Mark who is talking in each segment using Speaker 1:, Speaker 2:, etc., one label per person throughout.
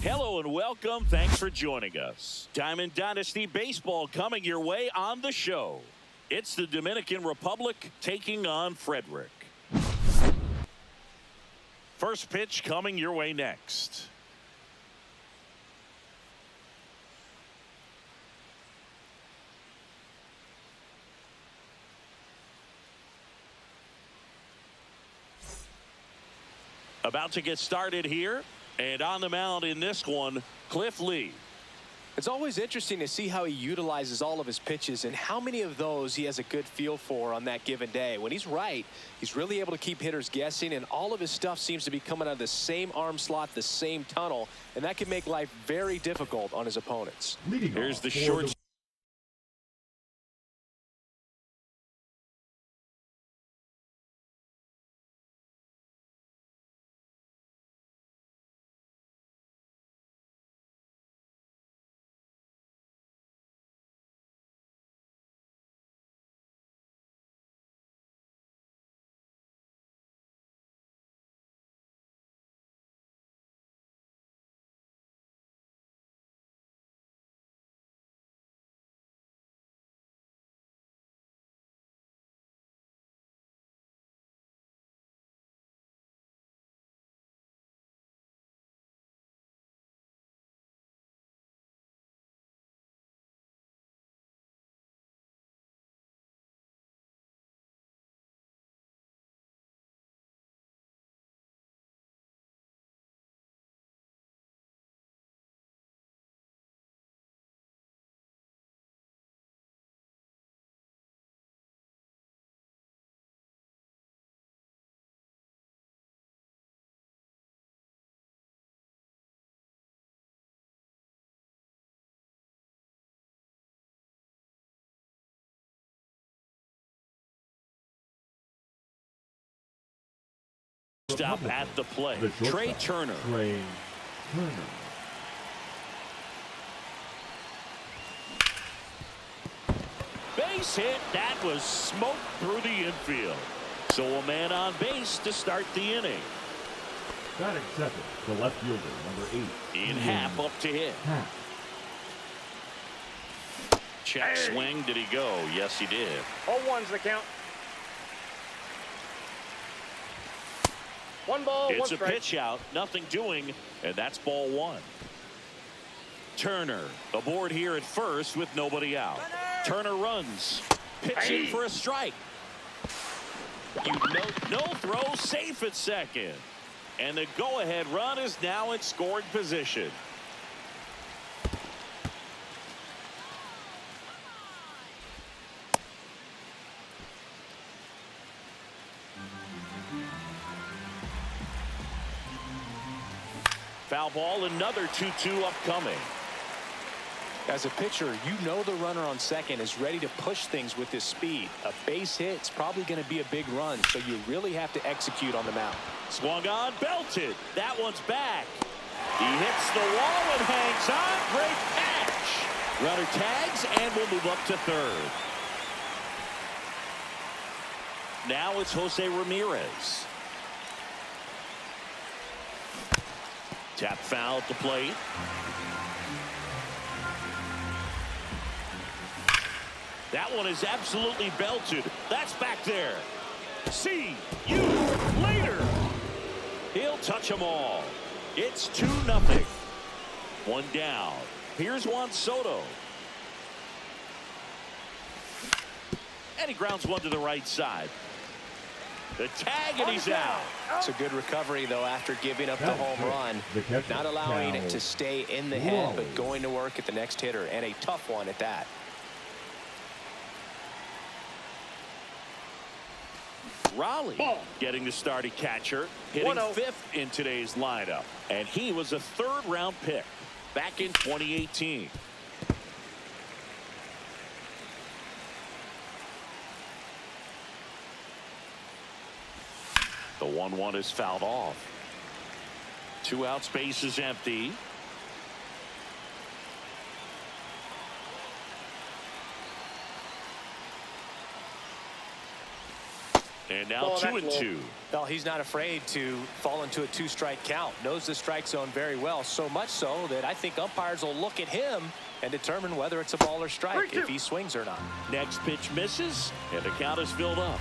Speaker 1: Hello and welcome. Thanks for joining us. Diamond Dynasty Baseball coming your way on the show. It's the Dominican Republic taking on Frederick. First pitch coming your way next. About to get started here. And on the mound in this one, Cliff Lee.
Speaker 2: It's always interesting to see how he utilizes all of his pitches and how many of those he has a good feel for on that given day. When he's right, he's really able to keep hitters guessing, and all of his stuff seems to be coming out of the same arm slot, the same tunnel, and that can make life very difficult on his opponents.
Speaker 1: Here's the short. Stop at the play. Trey Turner. Base hit. That was smoked through the infield. So a man on base to start the inning.
Speaker 3: Batting second, the left fielder, number 8.
Speaker 1: In half up to hit. Check swing. Did he go? Yes, he did.
Speaker 4: 0-1's the count. 1 ball, 1
Speaker 1: It's
Speaker 4: strike.
Speaker 1: a pitch out, nothing doing, and that's ball 1. Turner aboard here at first with nobody out. Turner runs, pitching for a strike. No throw, safe at second. And the go-ahead run is now in scoring position. Foul ball, another 2-2 upcoming.
Speaker 2: As a pitcher, you know the runner on second is ready to push things with his speed. A base hit's probably going to be a big run, so you really have to execute on the mound.
Speaker 1: Swung on, belted. That one's back. He hits the wall and hangs on. Great catch. Runner tags and will move up to third. Now it's Jose Ramirez. Tap foul at the plate. That one is absolutely belted. That's back there. See you later. He'll touch them all. It's 2-0. One down. Here's Juan Soto. And he grounds one to the right side. The tag, and he's out.
Speaker 2: It's a good recovery, though, after giving up the home run. Not allowing it to stay in the head, but going to work at the next hitter, and a tough one at that.
Speaker 1: Raleigh getting the start at catcher, hitting 5th in today's lineup. And he was a 3rd-round pick back in 2018. The 1-1 is fouled off. 2 outs, base is empty. And now 2-2.
Speaker 2: Well, he's not afraid to fall into a 2-strike count. Knows the strike zone very well, so much so that I think umpires will look at him and determine whether it's a ball or strike if he swings or not.
Speaker 1: Next pitch misses, and the count is filled up.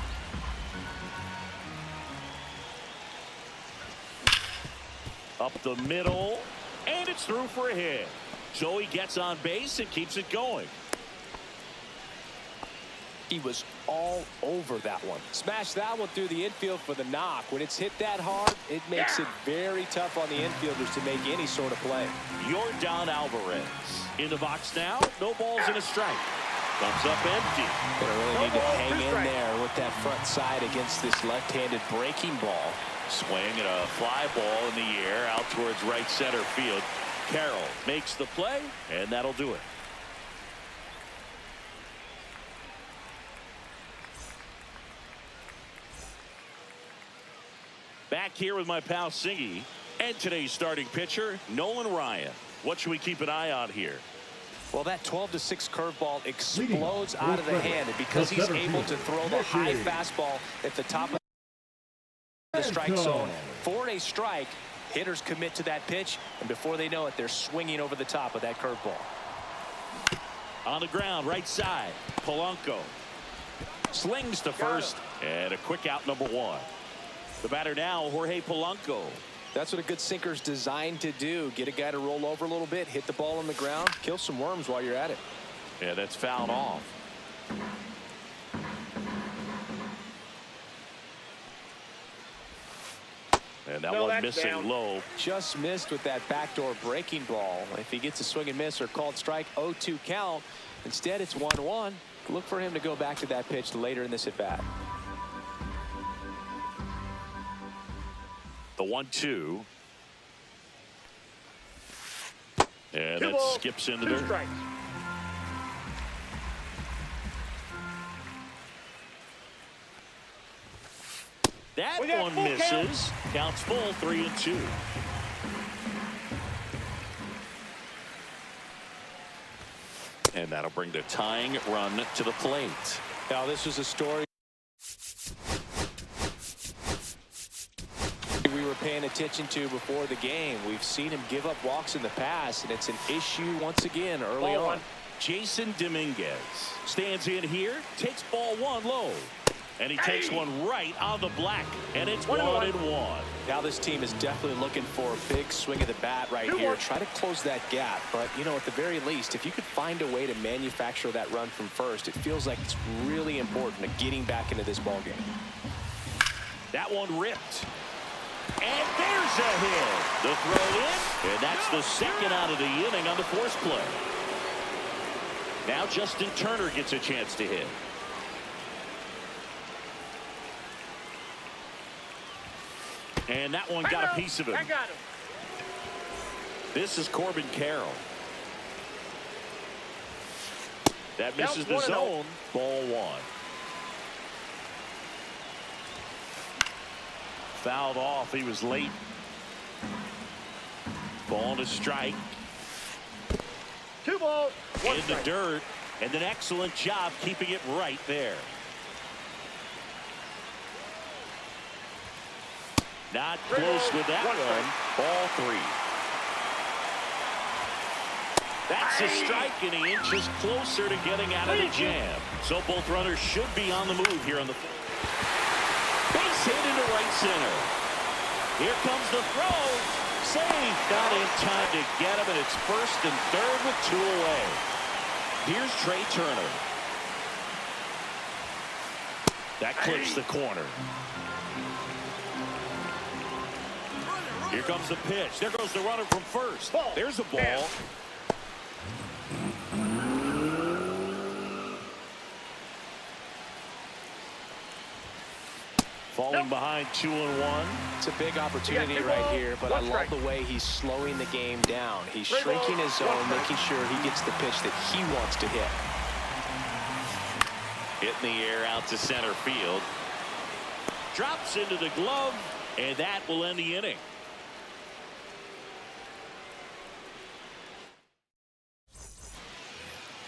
Speaker 1: Up the middle, and it's through for a hit. So he gets on base and keeps it going.
Speaker 2: He was all over that one. Smashed that one through the infield for the knock. When it's hit that hard, it makes it very tough on the infielders to make any sort of play.
Speaker 1: Yordan Alvarez in the box now. No balls and a strike. Comes up empty.
Speaker 2: Gonna really need to hang in there with that front side against this left-handed breaking ball.
Speaker 1: Swing and a fly ball in the air out towards right center field. Carroll makes the play, and that'll do it. Back here with my pal Siggy and today's starting pitcher, Nolan Ryan. What should we keep an eye on here?
Speaker 2: Well, that 12-6 curveball explodes out of the hand, and because he's able to throw the high fastball at the top of the strike zone for a strike, hitters commit to that pitch, and before they know it, they're swinging over the top of that curveball.
Speaker 1: On the ground, right side, Polanco slings to first, and a quick out, number 1. The batter now, Jorge Polanco.
Speaker 2: That's what a good sinker's designed to do. Get a guy to roll over a little bit, hit the ball on the ground, kill some worms while you're at it.
Speaker 1: Yeah, that's fouled off. And that one missing down. Low.
Speaker 2: Just missed with that backdoor breaking ball. If he gets a swing and miss or called strike, 0-2 count. Instead, it's 1-1. Look for him to go back to that pitch later in this at bat.
Speaker 1: The 1-2. And that skips into there.
Speaker 4: Strikes.
Speaker 1: That one misses. Counts full, 3-2. And that'll bring the tying run to the plate.
Speaker 2: Now, this was a story we were paying attention to before the game. We've seen him give up walks in the past, and it's an issue once again early on.
Speaker 1: Jason Dominguez stands in here, takes ball 1 low. And he takes one right on the black, and it's 1-1.
Speaker 2: Now this team is definitely looking for a big swing of the bat right here. Try to close that gap, but you know, at the very least, if you could find a way to manufacture that run from first, it feels like it's really important to getting back into this ball game.
Speaker 1: That one ripped. And there's a hit. The throw in, and that's the second out of the inning on the force play. Now Justin Turner gets a chance to hit. And that one got a piece of it.
Speaker 4: I got him.
Speaker 1: This is Corbin Carroll. That misses the zone. Ball one. Fouled off. He was late. Ball to strike.
Speaker 4: 2 balls, 1
Speaker 1: In the
Speaker 4: strike.
Speaker 1: dirt. And an excellent job keeping it right there. Not close with that one. Ball 3. That's a strike, and he inches closer to getting out of the jam. So both runners should be on the move here on the base hit into right center. Here comes the throw. Save. Not in time to get him, and it's first and third with 2 away. Here's Trey Turner. That clips the corner. Here comes the pitch. There goes the runner from first. There's a ball. Falling behind 2-1.
Speaker 2: It's a big opportunity right here, but I love the way he's slowing the game down. He's shrinking his zone, making sure he gets the pitch that he wants to hit.
Speaker 1: Hit in the air out to center field. Drops into the glove, and that will end the inning.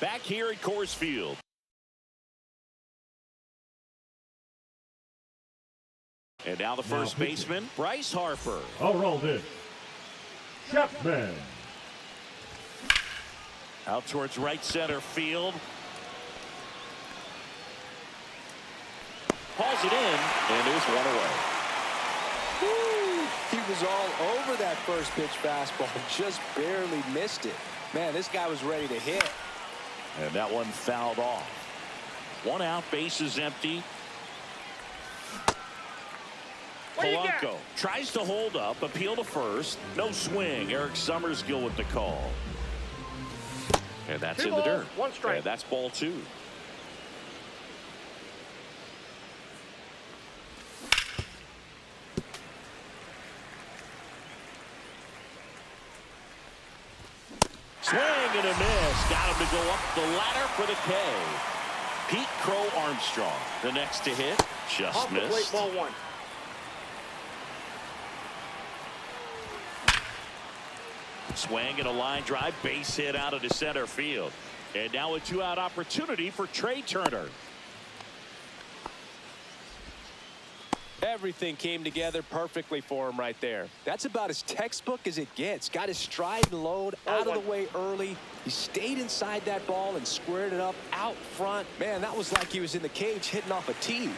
Speaker 1: Back here at Coors Field. And now the first baseman, Bryce Harper.
Speaker 3: OLVIDES. Chapman.
Speaker 1: Out towards right center field. Hauls it in, and there's one away.
Speaker 2: Woo! He was all over that first pitch fastball, just barely missed it. Man, this guy was ready to hit.
Speaker 1: And that one fouled off. 1 out, bases empty. Polanco tries to hold up, appeal to first. No swing. Eric Summersgill with the call. And that's
Speaker 4: 2
Speaker 1: in the
Speaker 4: balls,
Speaker 1: dirt.
Speaker 4: 1 strike.
Speaker 1: And that's ball 2. Swing and a miss. Got him to go up the ladder for the K. Pete Crow Armstrong, the next to hit. Just
Speaker 4: Off the plate,
Speaker 1: missed.
Speaker 4: ball 1.
Speaker 1: Swing and a line drive, base hit out of the center field. And now a 2-out opportunity for Trey Turner.
Speaker 2: Everything came together perfectly for him right there. That's about as textbook as it gets. Got his stride and load out of the way early. He stayed inside that ball and squared it up out front. Man, that was like he was in the cage hitting off a tee.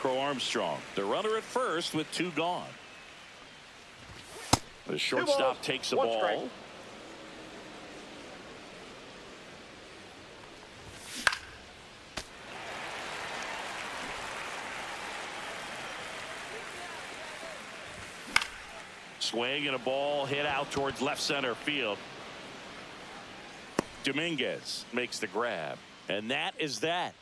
Speaker 1: Crow Armstrong, the runner at first with 2 gone. The shortstop takes the ball.
Speaker 4: Strike.
Speaker 1: Swing and a ball hit out towards left center field. Dominguez makes the grab. And that is that.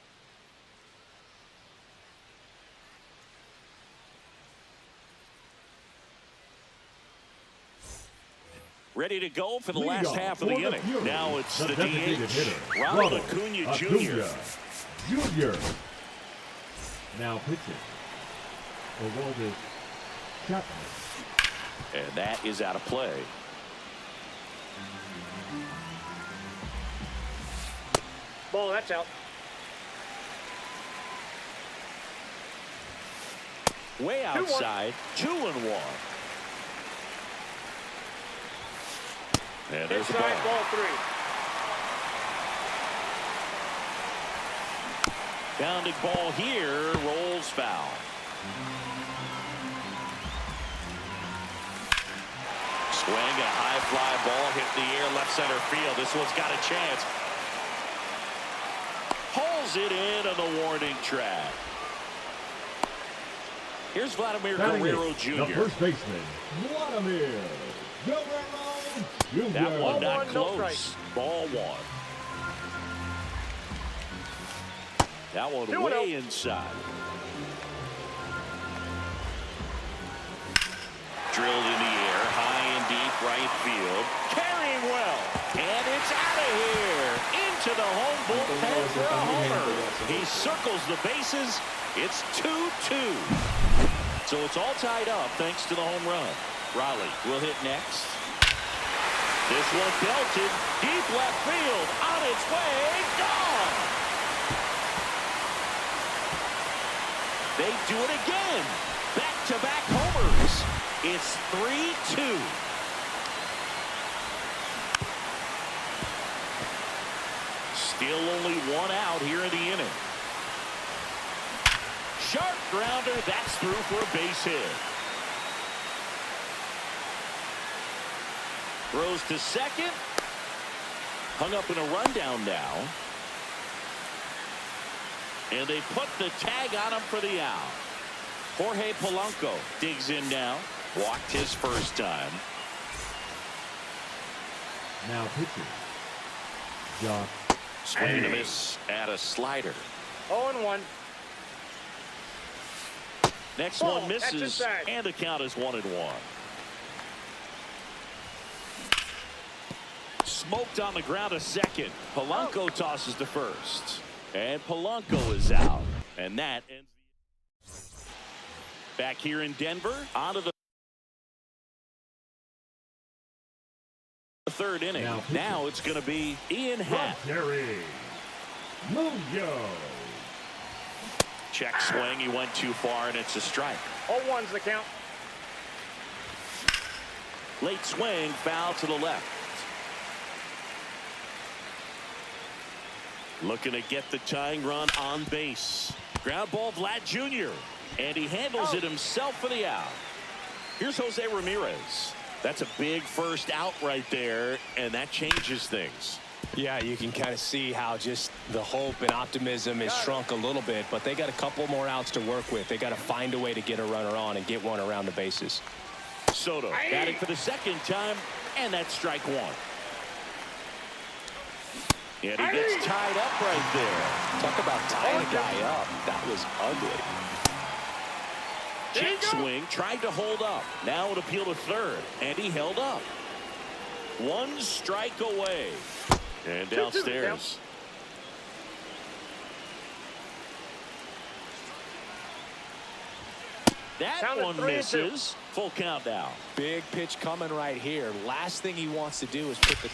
Speaker 1: Ready to go for the last half of the inning. Now it's the DH, Ronald Acuna Jr.
Speaker 3: Now pitching. OLVIDES. Chapman.
Speaker 1: And that is out of play.
Speaker 4: Ball, that's out.
Speaker 1: Way outside, 2-1. And there's a ball.
Speaker 4: Ball 3.
Speaker 1: Bounding ball here, rolls foul. Swing and a high fly ball hit the air left center field. This one's got a chance. Hauls it in on the warning track. Here's Vladimir Guerrero Jr.
Speaker 3: The first baseman, Vladimir Guerrero Jr.
Speaker 1: That one not
Speaker 4: no
Speaker 1: close.
Speaker 4: strike.
Speaker 1: Ball 1. That one way inside. Drilled in the air, high and deep right for a homer. He circles the bases. It's 2-2. So it's all tied up thanks to the home run. Raleigh will hit next. This one belted deep left field. On its way. Gone. They do it again. Back-to-back homers. It's 3-2. Still only one out here in the inning. Sharp grounder. That's through for a base hit. Throws to second. Hung up in a rundown now. And they put the tag on him for the out. Jorge Polanco digs in now. Walked his first time.
Speaker 3: Now pitching. Josh.
Speaker 1: Swing and a miss at a slider.
Speaker 4: 0-1.
Speaker 1: Next
Speaker 4: Ball,
Speaker 1: one
Speaker 4: that's
Speaker 1: misses,
Speaker 4: inside.
Speaker 1: and the count is 1-1. Smoked on the ground a second. Polanco tosses to first. And Polanco is out. And that ends. Back here in Denver, onto the third inning. Now it's going to be Ian Happ. Check swing. He went too far, and it's a strike.
Speaker 4: 0-1's the count.
Speaker 1: Late swing, foul to the left. Looking to get the tying run on base. Ground ball, Vlad Jr. And he handles it himself for the out. Here's Jose Ramirez. That's a big first out right there, and that changes things.
Speaker 2: Yeah, you can kind of see how just the hope and optimism is shrunk a little bit, but they got a couple more outs to work with. They got to find a way to get a runner on and get one around the bases.
Speaker 1: Soto batting for the second time, and that's strike one. And he gets tied up right there.
Speaker 2: Talk about tying a guy up. That was ugly.
Speaker 1: Check swing, tried to hold up. Now an appeal to third, and he held up. One strike away. And downstairs. That one misses. Full count now.
Speaker 2: Big pitch coming right here. Last thing he wants to do is put the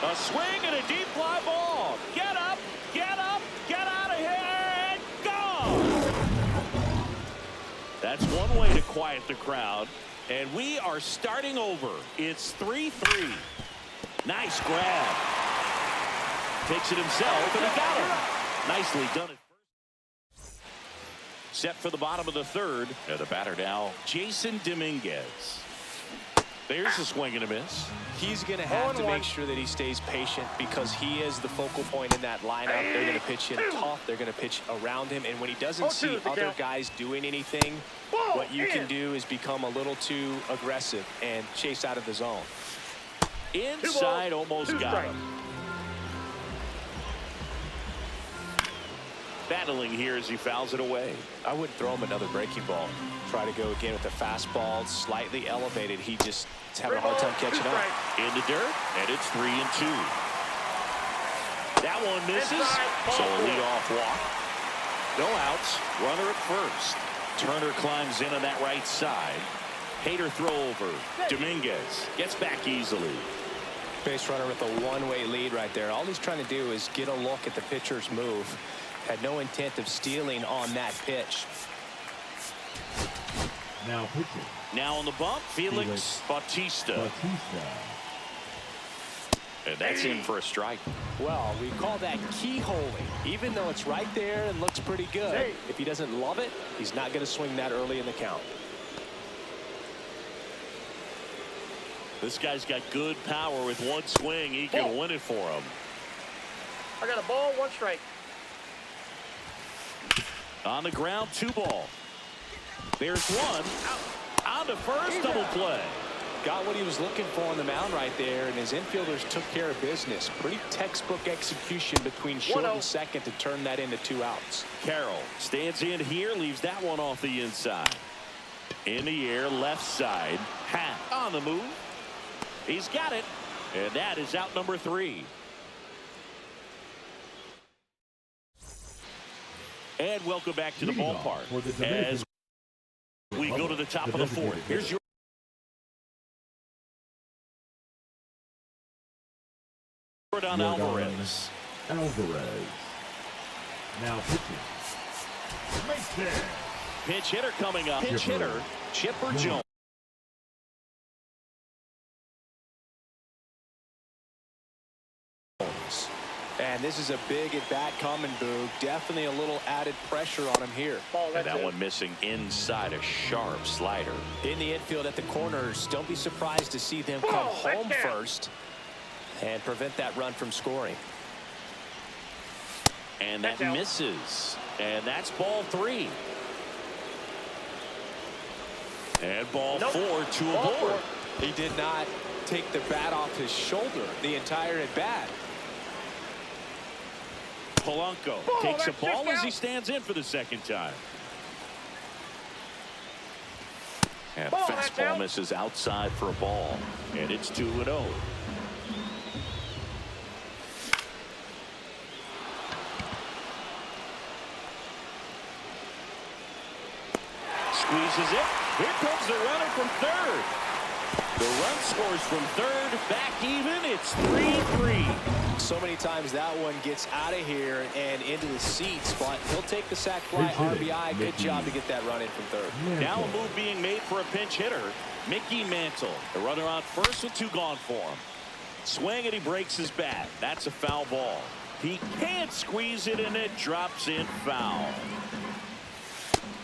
Speaker 1: A swing and a deep fly ball. Get up, get out of here, and gone. That's one way to quiet the crowd. And we are starting over. It's 3-3. Nice grab. Takes it himself, and he got him. Nicely done at first. Set for the bottom of the third. And the batter now, Jason Dominguez. There's a swing and a miss.
Speaker 2: He's going to have to make sure that he stays patient because he is the focal point in that lineup. They're going to pitch him tough. They're going to pitch around him. And when he doesn't see other guys doing anything, what you can do is become a little too aggressive and chase out of the zone.
Speaker 1: Inside, almost got him. Battling here as he fouls it away.
Speaker 2: I would throw him another breaking ball. Try to go again with the fastball, slightly elevated. He just is having a hard time catching up.
Speaker 1: In the dirt, and it's 3-2. That one misses. So a leadoff walk. No outs. Runner at first. Turner climbs in on that right side. Hader throw over. Dominguez gets back easily.
Speaker 2: Base runner with a one-way lead right there. All he's trying to do is get a look at the pitcher's move. Had no intent of stealing on that pitch.
Speaker 3: Now pitching.
Speaker 1: Now on the bump, Felix Bautista. And that's in for a strike.
Speaker 2: Well, we call that keyholing. Even though it's right there and looks pretty good, if he doesn't love it, he's not going to swing that early in the count.
Speaker 1: This guy's got good power. With one swing, he can win it for him.
Speaker 4: I got a ball, one strike.
Speaker 1: On the ground, 2-ball. There's one. On to first, double play.
Speaker 2: Got what he was looking for on the mound right there, and his infielders took care of business. Pretty textbook execution between short and second to turn that into 2 outs.
Speaker 1: Carroll stands in here, leaves that one off the inside. In the air, left side. Happ on the move. He's got it, and that is out number 3. And welcome back to the
Speaker 3: Leading off
Speaker 1: ballpark
Speaker 3: for the
Speaker 1: as
Speaker 3: Dominican
Speaker 1: we go to the top of the fourth. Here's your Jordan Alvarez.
Speaker 3: Now pitching. Makes it.
Speaker 1: Pinch hitter coming up. Pinch
Speaker 3: Chipper.
Speaker 1: hitter, Chipper Jones.
Speaker 2: And this is a big at-bat coming, Boog. Definitely a little added pressure on him here.
Speaker 4: Ball,
Speaker 1: And
Speaker 4: that's
Speaker 1: that
Speaker 4: it.
Speaker 1: one missing inside a sharp slider.
Speaker 2: In the infield at the corners, don't be surprised to see them come
Speaker 4: Ball,
Speaker 2: home
Speaker 4: that's down.
Speaker 2: first and prevent that run from scoring.
Speaker 1: And that
Speaker 4: That's out.
Speaker 1: misses. And that's ball 3. And ball
Speaker 4: Nope.
Speaker 1: 4 to a
Speaker 4: Ball
Speaker 1: board.
Speaker 4: 4.
Speaker 2: He did not take the bat off his shoulder the entire at-bat.
Speaker 1: Polanco
Speaker 4: Ball,
Speaker 1: takes a
Speaker 4: that's
Speaker 1: ball
Speaker 4: just
Speaker 1: as he
Speaker 4: out.
Speaker 1: stands in for the second time. And
Speaker 4: Ball, that's
Speaker 1: fastball
Speaker 4: out.
Speaker 1: misses outside for a ball. And it's 2-0. Squeezes it. Here comes the runner from third. The run scores from third. Back even. It's 3-3.
Speaker 2: So many times that one gets out of here and into the seats, but he'll take the sac fly
Speaker 3: Pinch hitting,
Speaker 2: RBI. Good
Speaker 3: Mickey.
Speaker 2: job to get that run in from third.
Speaker 1: Now a move being made for a pinch hitter. Mickey Mantle. The runner on first with 2 gone for him. Swing and he breaks his bat. That's a foul ball. He can't squeeze it and it drops in foul.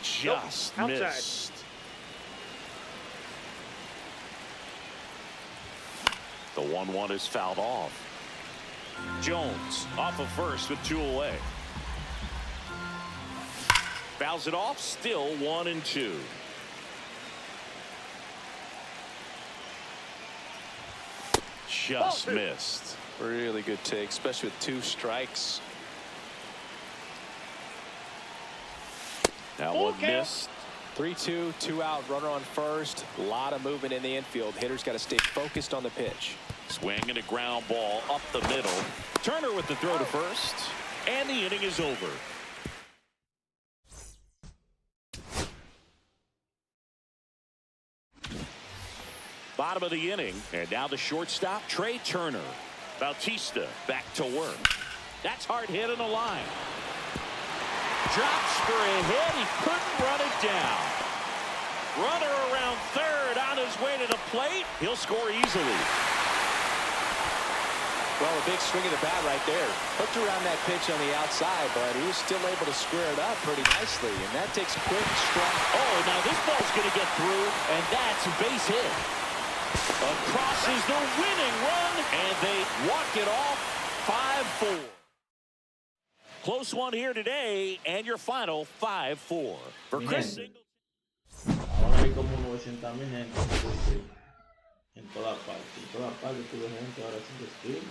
Speaker 1: Just
Speaker 4: Nope, outside.
Speaker 1: missed. The 1-1 is fouled off. Jones off of first with 2 away. Fouls it off. Still 1-2. Just
Speaker 4: Ball 2.
Speaker 1: missed.
Speaker 2: Really good take, especially with 2 strikes.
Speaker 1: That
Speaker 4: Full
Speaker 1: one
Speaker 4: count.
Speaker 1: missed.
Speaker 2: 3-2, 2 out, runner on first. A lot of movement in the infield. Hitters got to stay focused on the pitch.
Speaker 1: Swing and a ground ball up the middle. Turner with the throw to first. And the inning is over. Bottom of the inning. And now the shortstop, Trey Turner. Bautista back to work. That's hard hit in the line. Drops for a hit. He couldn't run it down. Runner around third on his way to the plate. He'll score easily.
Speaker 2: Well, a big swing of the bat right there. Hooked around that pitch on the outside, but he was still able to square it up pretty nicely. And that takes quick, strong.
Speaker 1: Oh, now this ball's going to get through, and that's a base hit. Across is the winning run, and they walk it off 5-4. Close one here today, and your final 5-4. For Chris Singleton.
Speaker 5: Ahora hay como 90,000 gente en todas partes. En todas partes tuve gente ahora sin destino.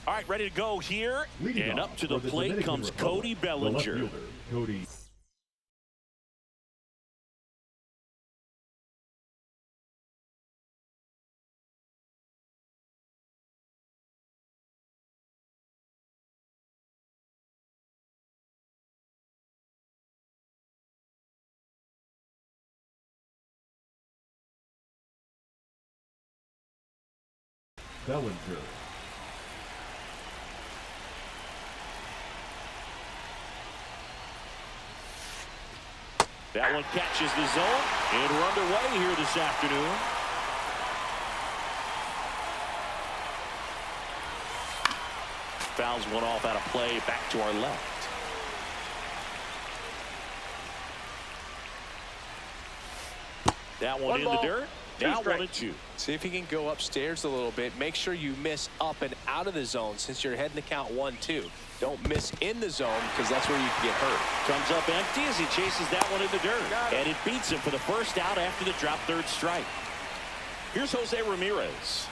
Speaker 1: All right, ready to go here.
Speaker 3: Leading
Speaker 1: And
Speaker 3: off
Speaker 1: up to
Speaker 3: for
Speaker 1: the
Speaker 3: the
Speaker 1: plate
Speaker 3: Dominican
Speaker 1: comes
Speaker 3: Republic,
Speaker 1: Cody
Speaker 3: the left
Speaker 1: Bellinger.
Speaker 3: fielder, Cody. Bellinger.
Speaker 1: That one catches the zone, and we're underway here this afternoon. Fouls one off out of play, back to our left. That one in the dirt. Now 1-2.
Speaker 2: See if he can go upstairs a little bit. Make sure you miss up and out of the zone since you're heading to count 1-2. Don't miss in the zone because that's where you can get hurt.
Speaker 1: Comes up empty as he chases that one in the dirt. And it beats him for the first out after the drop third strike. Here's Jose Ramirez.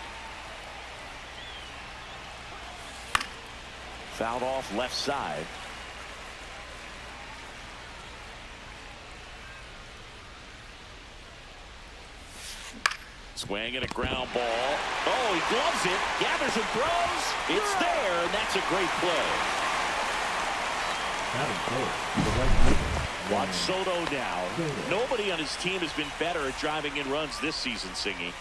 Speaker 1: Fouled off left side. Swing and a ground ball. Oh, he gloves it, gathers and throws. It's there, and that's a great play. Juan Soto now. Nobody on his team has been better at driving in runs this season, Singy.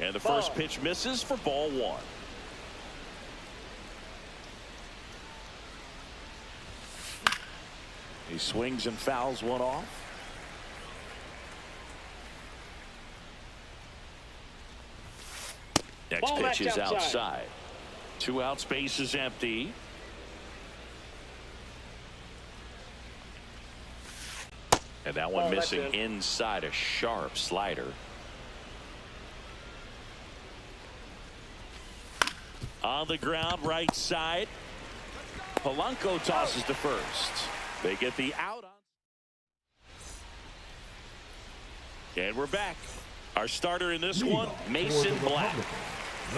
Speaker 1: And the first pitch misses for ball one. He swings and fouls one off. Next pitch is outside. 2 outs, base is empty. And that one missing inside, a sharp slider. On the ground, right side. Polanco tosses to first. They get the out on. And we're back. Our starter in this one, Mason Black.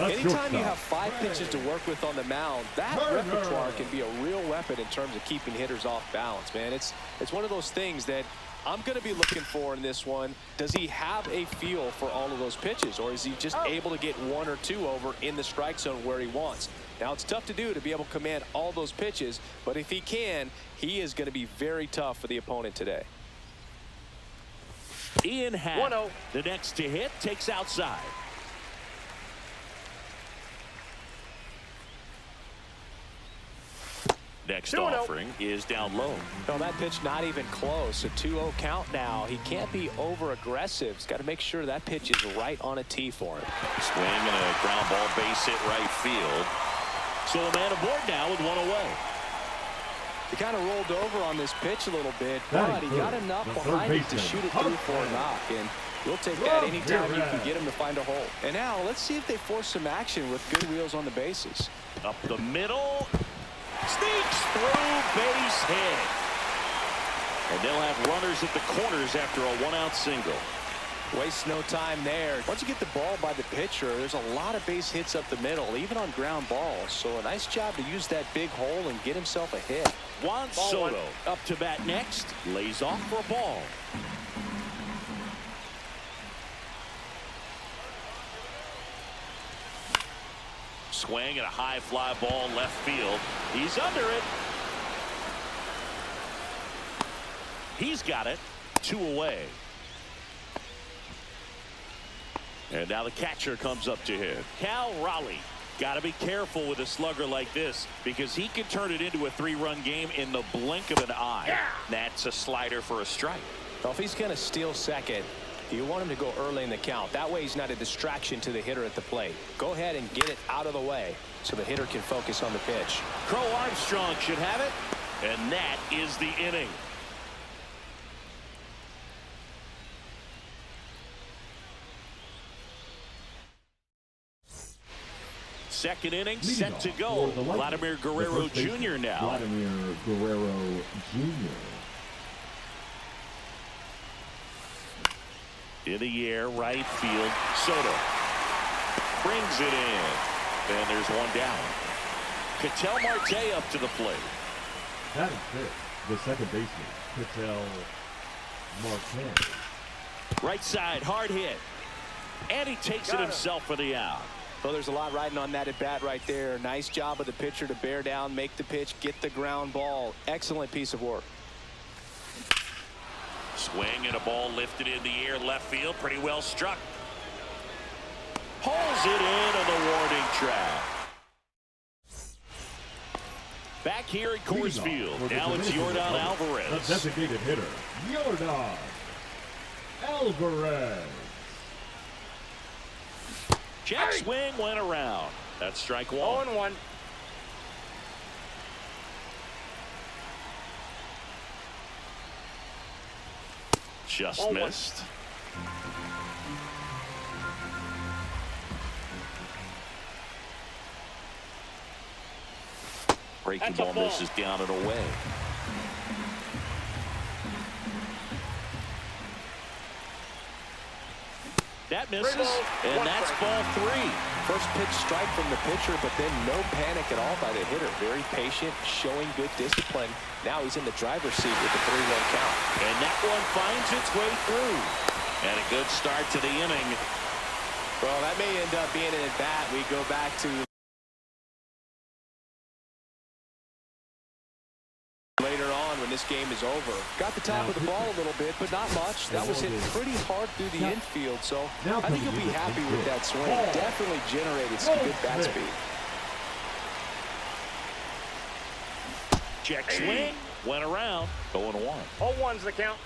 Speaker 2: Anytime you have 5 pitches to work with on the mound, that repertoire can be a real weapon in terms of keeping hitters off balance, man. It's one of those things that I'm going to be looking for in this one. Does he have a feel for all of those pitches, or is he just able to get 1 or 2 over in the strike zone where he wants? Now, it's tough to do to be able to command all those pitches, but if he can, he is going to be very tough for the opponent today.
Speaker 1: Ian Happ, the next to hit, takes outside. Next offering is down low.
Speaker 2: No, that pitch not even close. A 2-0 count now. He can't be over aggressive. He's got to make sure that pitch is right on a tee for him.
Speaker 1: Swing and a ground ball, base hit right field. So a man aboard now with 1 away.
Speaker 2: He kind of rolled over on this pitch a little bit, but he got enough behind it to shoot it through for a knock. And we'll take that anytime you can get him to find a hole. And now let's see if they force some action with good wheels on the bases.
Speaker 1: Up the middle. Sneaks through, base hit. And they'll have runners at the corners after a 1-out single.
Speaker 2: Waste no time there. Once you get the ball by the pitcher, there's a lot of base hits up the middle, even on ground balls. So a nice job to use that big hole and get himself a hit.
Speaker 1: Juan Soto up to bat next. Lays off for a ball. Swing and a high fly ball left field. He's under it. He's got it. 2 away. And now the catcher comes up to him. Cal Raleigh. Got to be careful with a slugger like this because he can turn it into a 3-run game in the blink of an eye. That's a slider for a strike.
Speaker 2: Well, if he's going to steal second, you want him to go early in the count. That way he's not a distraction to the hitter at the plate. Go ahead and get it out of the way so the hitter can focus on the pitch.
Speaker 1: Crow Armstrong should have it. And that is the inning. Second inning set to go. Vladimir Guerrero Jr. now.
Speaker 3: Vladimir Guerrero Jr.
Speaker 1: In the air, right field. Soto brings it in. And there's one down. Ketel Marte up to the plate.
Speaker 3: That is it. The second baseman, Ketel Marte.
Speaker 1: Right side, hard hit. And he takes it himself for the out.
Speaker 2: Well, there's a lot riding on that at bat right there. Nice job of the pitcher to bear down, make the pitch, get the ground ball. Excellent piece of work.
Speaker 1: Swing and a ball lifted in the air, left field, pretty well struck. Pulls it in on the warning track. Back here at Coors Field, now it's Yordan Alvarez.
Speaker 3: The designated hitter, Yordan Alvarez.
Speaker 1: Jet swing went around. That's strike one.
Speaker 4: 0-1.
Speaker 1: Just missed. Breaking ball misses down and away. That misses, and that's ball three.
Speaker 2: First pitch strike from the pitcher, but then no panic at all by the hitter. Very patient, showing good discipline. Now he's in the driver's seat with the 3-1 count.
Speaker 1: And that one finds its way through. And a good start to the inning.
Speaker 2: Well, that may end up being an at-bat. We go back to later on when this game is over. Got the top of the ball a little bit, but not much. That was hit pretty hard through the infield, so I think he'll be happy with that swing. Definitely generated some good bat speed.
Speaker 1: Check swing, went around, 0-1.
Speaker 4: 0-1's the count.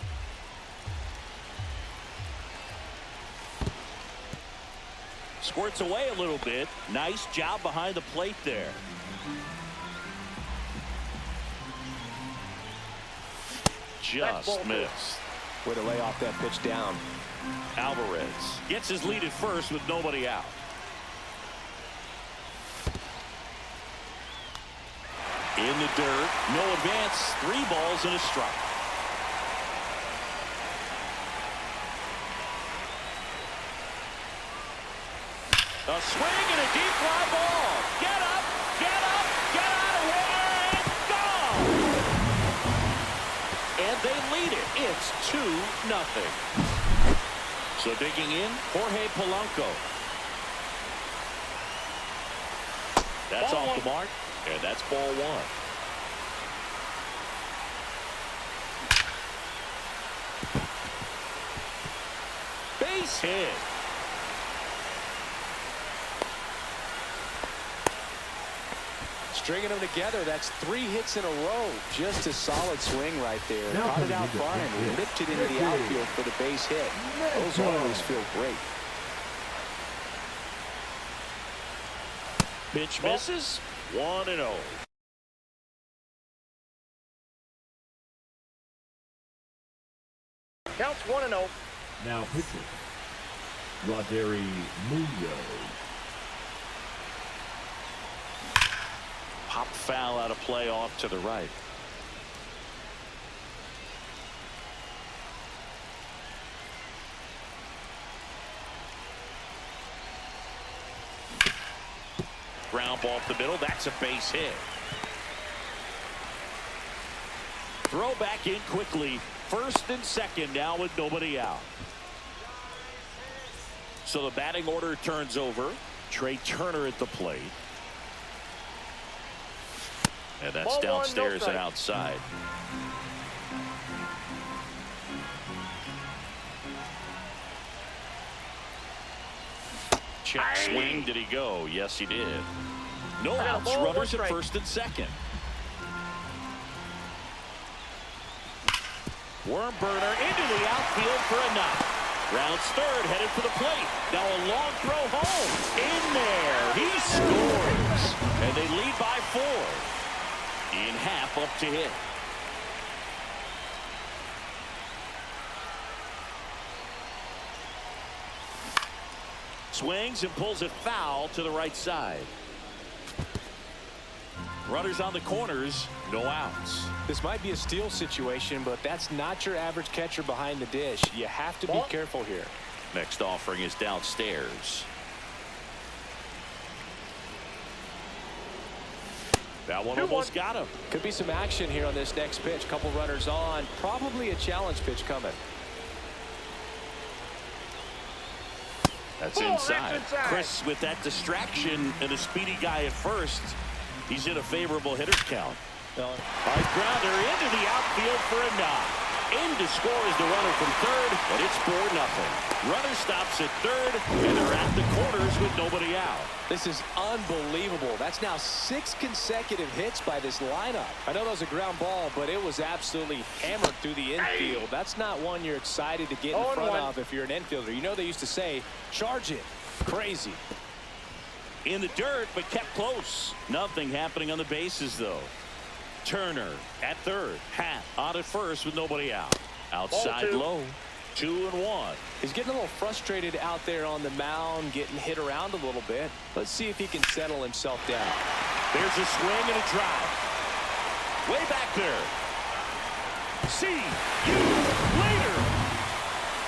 Speaker 1: Squirts away a little bit. Nice job behind the plate there. Just missed.
Speaker 2: Way to lay off that pitch down.
Speaker 1: Alvarez gets his lead at first with nobody out. In the dirt, no advance, 3 balls and a strike. A swing and a deep fly ball. Get up, get out of here, and go! And they lead it. It's 2-0. So digging in, Jorge Polanco. That's off the mark, and that's ball 1. Base hit.
Speaker 2: Stringing them together, that's 3 hits in a row. Just a solid swing right there. Caught it out front and lifted into the outfield for the base hit. Those always feel great.
Speaker 1: Pitch misses, 1-0.
Speaker 4: Counts 1-0.
Speaker 3: Now pitching, Roderi Munoz.
Speaker 1: Pop foul out of play off to the right. Ground ball up the middle. That's a base hit. Throw back in quickly. First and second now with nobody out. So the batting order turns over. Trey Turner at the plate. And that's
Speaker 4: Ball
Speaker 1: downstairs
Speaker 4: 1, no
Speaker 1: and outside. Check swing. Did he go? Yes, he did. No outs. Runners at first and second. Worm burner into the outfield for a knock. Rounds third, headed for the plate. Now a long throw home. In there. He scores. And they lead by 4. In half up to hit. Swings and pulls it foul to the right side. Runners on the corners, no outs.
Speaker 2: This might be a steal situation, but that's not your average catcher behind the dish. You have to be careful here.
Speaker 1: Next offering is downstairs. That one almost got him.
Speaker 2: Could be some action here on this next pitch. Couple runners on. Probably a challenge pitch coming.
Speaker 1: That's inside. Chris, with that distraction and a speedy guy at first, he's in a favorable hitter's count. Hard grounder into the outfield for a knock. In to score is the runner from third, and it's 4-0. Runner stops at third, and they're at the corners with nobody out.
Speaker 2: This is unbelievable. That's now 6 consecutive hits by this lineup. I know that was a ground ball, but it was absolutely hammered through the infield. That's not one you're excited to get in front of if you're an infielder. You know they used to say, charge it. Crazy.
Speaker 1: In the dirt, but kept close. Nothing happening on the bases, though. Turner at third. Hat on at first with nobody out. Outside low. 2-1.
Speaker 2: He's getting a little frustrated out there on the mound, getting hit around a little bit. Let's see if he can settle himself down.
Speaker 1: There's a swing and a drive. Way back there. See you later.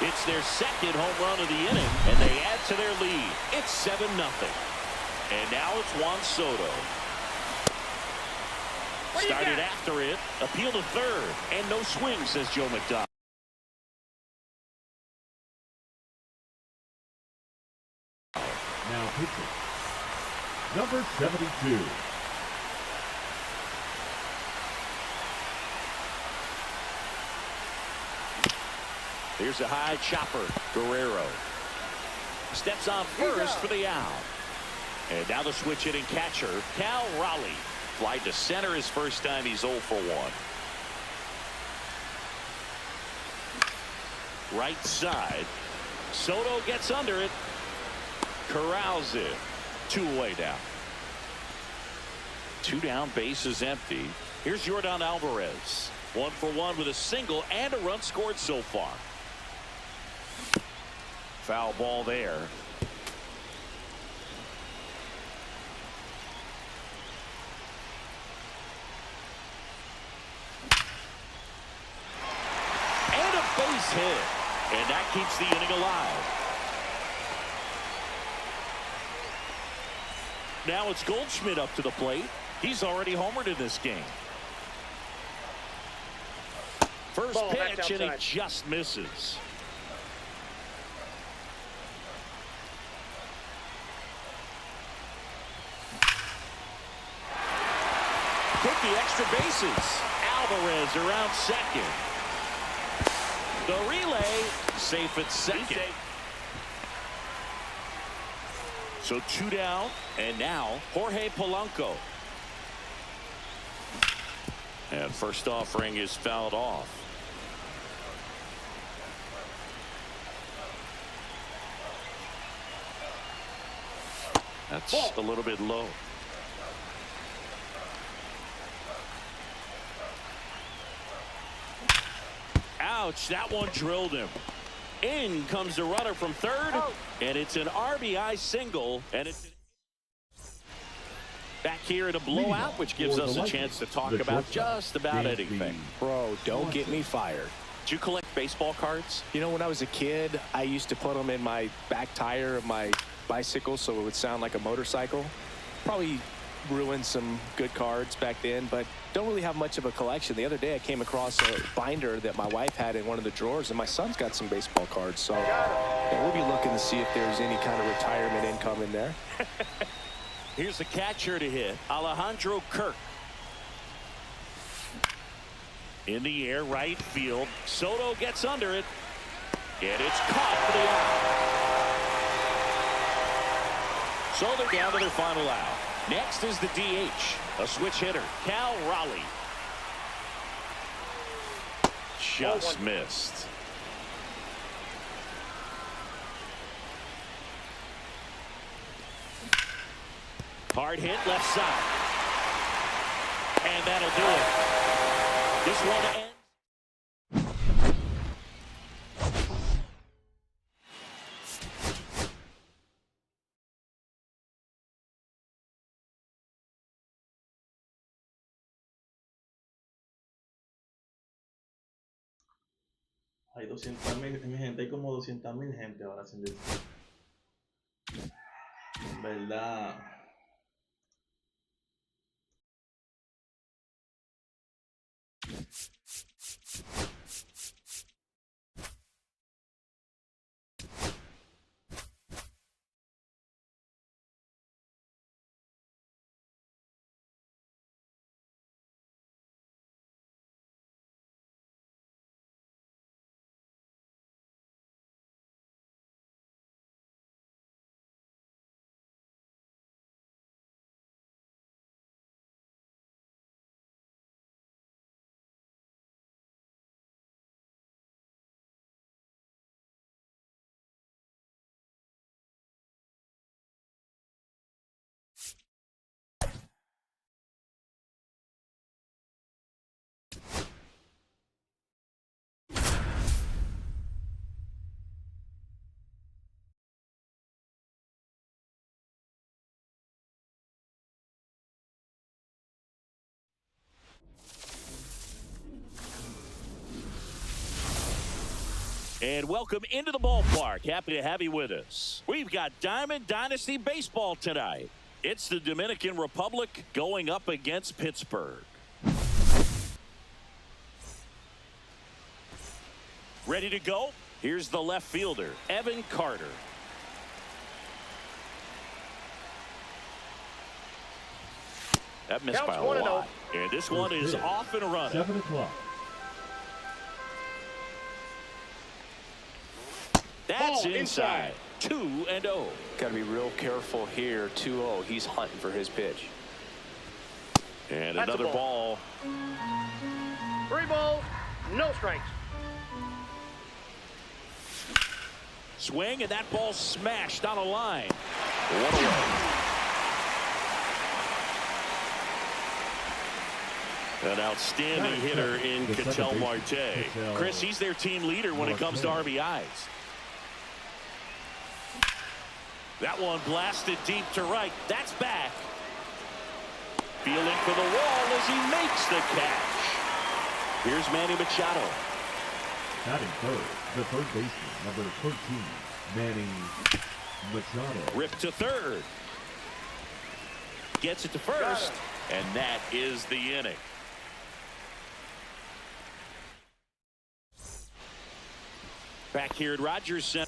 Speaker 1: It's their second home run of the inning, and they add to their lead. It's 7-0. And now it's Juan Soto. Started after it, appeal to third, and no swing, says Joe McDonald.
Speaker 3: Now pitching. Number 72.
Speaker 1: Here's a high chopper. Guerrero steps on first for the out. And now the switch hitting catcher, Cal Raleigh. Fly to center his first time. He's 0 for 1. Right side. Soto gets under it. Corrals it. 2 away down. 2 down, bases empty. Here's Yordan Alvarez. 1 for 1 with a single and a run scored so far. Foul ball there. Base hit, and that keeps the inning alive. Now it's Goldschmidt up to the plate. He's already homered in this game. First pitch, and he just misses. Took the extra bases. Alvarez around second. The relay, safe at second. So 2 down, and now Jorge Polanco. And first offering is fouled off. That's a little bit low. Ouch, that one drilled him. In comes the runner from third, and it's an RBI single, and it's back here in a blowout, which gives us a chance to talk about just about anything.
Speaker 2: Bro, don't get me fired.
Speaker 1: Did you collect baseball cards?
Speaker 2: You know, when I was a kid, I used to put them in my back tire of my bicycle so it would sound like a motorcycle. Probably ruined some good cards back then, but don't really have much of a collection. The other day I came across a binder that my wife had in one of the drawers, and my son's got some baseball cards, so yeah, we'll be looking to see if there's any kind of retirement income in there.
Speaker 1: Here's the catcher to hit, Alejandro Kirk. In the air, right field. Soto gets under it, and it's caught for the out. So they're down to their final out. Next is the DH, a switch hitter, Cal Raleigh. Just missed. Hard hit left side. And that'll do it. This one ends.
Speaker 5: Hay 200,000, mi gente, hay como 200,000 gente ahora sin decir. En verdad.
Speaker 1: And welcome into the ballpark. Happy to have you with us. We've got Diamond Dynasty Baseball tonight. It's the Dominican Republic going up against Pittsburgh. Ready to go? Here's the left fielder, Evan Carter. That missed by a lot. And this one is off and running.
Speaker 3: 7 o'clock.
Speaker 1: That's inside. 2-0.
Speaker 2: Got to be real careful here. 2-0. He's hunting for his pitch.
Speaker 1: And
Speaker 4: That's
Speaker 1: another ball.
Speaker 4: 3 balls, no strikes.
Speaker 1: Swing, and that ball smashed on a line. 1 away. An outstanding hitter in Ketel Marte. Chris, he's their team leader when it comes to RBIs. That one blasted deep to right. That's back. Feeling for the wall as he makes the catch. Here's Manny Machado.
Speaker 3: Batting third, the third baseman, number 13, Manny Machado.
Speaker 1: Ripped to third. Gets it to first. And that is the inning. Back here at Rogers Center.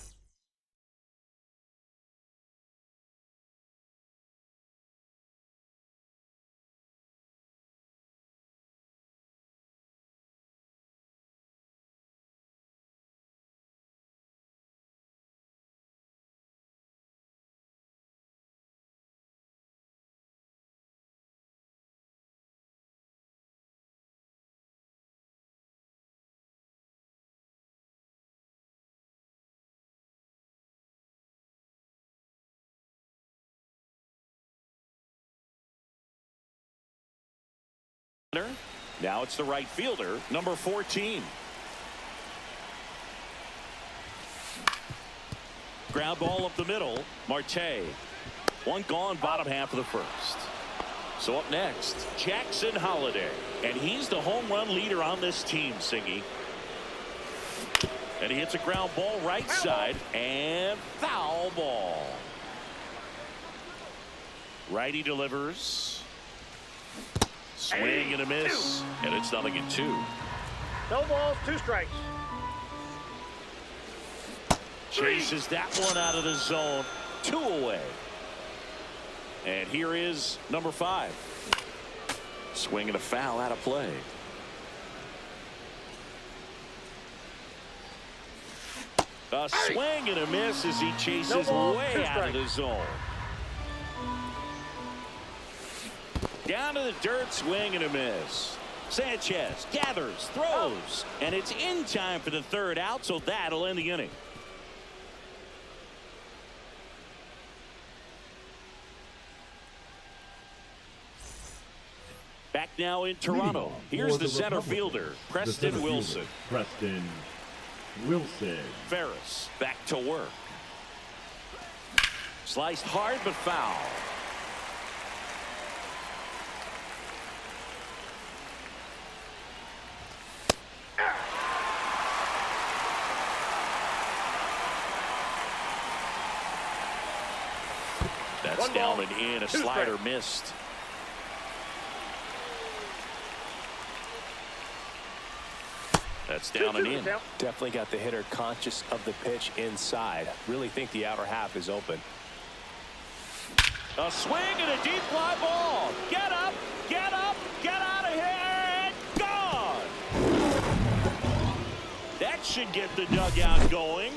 Speaker 1: Now it's the right fielder, number 14. Ground ball up the middle. Marte. One gone, bottom half of the first. So up next, Jackson Holliday. And he's the home run leader on this team, Singy. And he hits a ground ball right side. And foul ball. Righty delivers. Swing and a miss. And it's 0-2.
Speaker 4: No balls, 2 strikes.
Speaker 1: Chases that one out of the zone. 2 away. And here is number 5. Swing and a foul out of play. A swing and a miss as he chases way out of the zone. Down to the dirt, swing and a miss. Sanchez gathers, throws, and it's in time for the third out, so that'll end the inning. Back now in Toronto. Here's the center fielder, Preston Wilson.
Speaker 3: Preston Wilson.
Speaker 1: Ferris back to work. Sliced hard but foul. That's
Speaker 4: One
Speaker 1: down
Speaker 4: ball,
Speaker 1: and in. A
Speaker 4: two
Speaker 1: slider
Speaker 4: strikes.
Speaker 1: missed. That's down and in.
Speaker 2: Definitely got the hitter conscious of the pitch inside. Really think the outer half is open.
Speaker 1: A swing and a deep fly ball. Get up, get out of here, and gone. That should get the dugout going.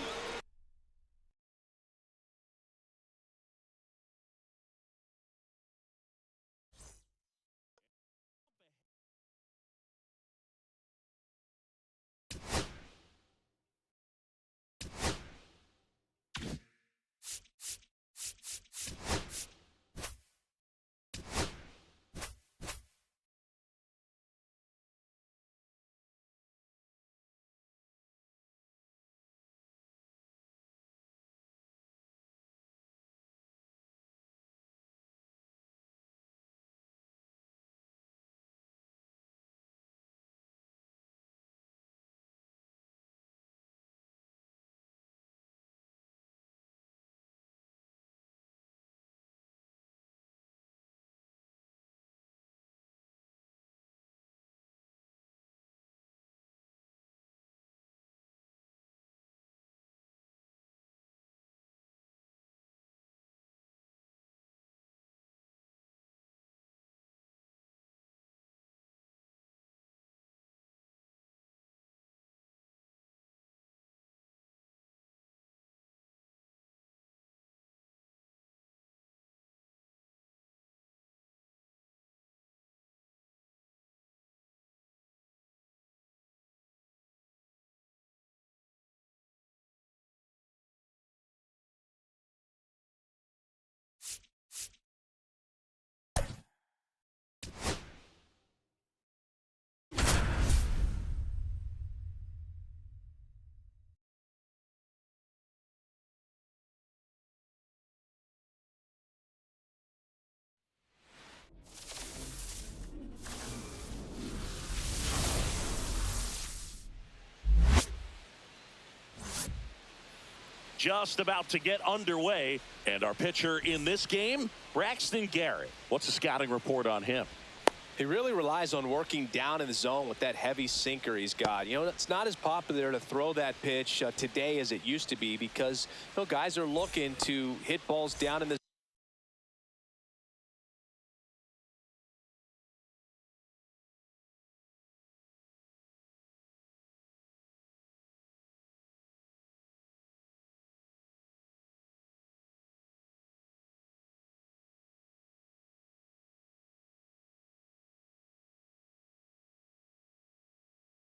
Speaker 1: Just about to get underway, and our pitcher in this game, Braxton Garrett. What's the scouting report on him?
Speaker 2: He really relies on working down in the zone with that heavy sinker he's got. You know, it's not as popular to throw that pitch today as it used to be because, you know, guys are looking to hit balls down in the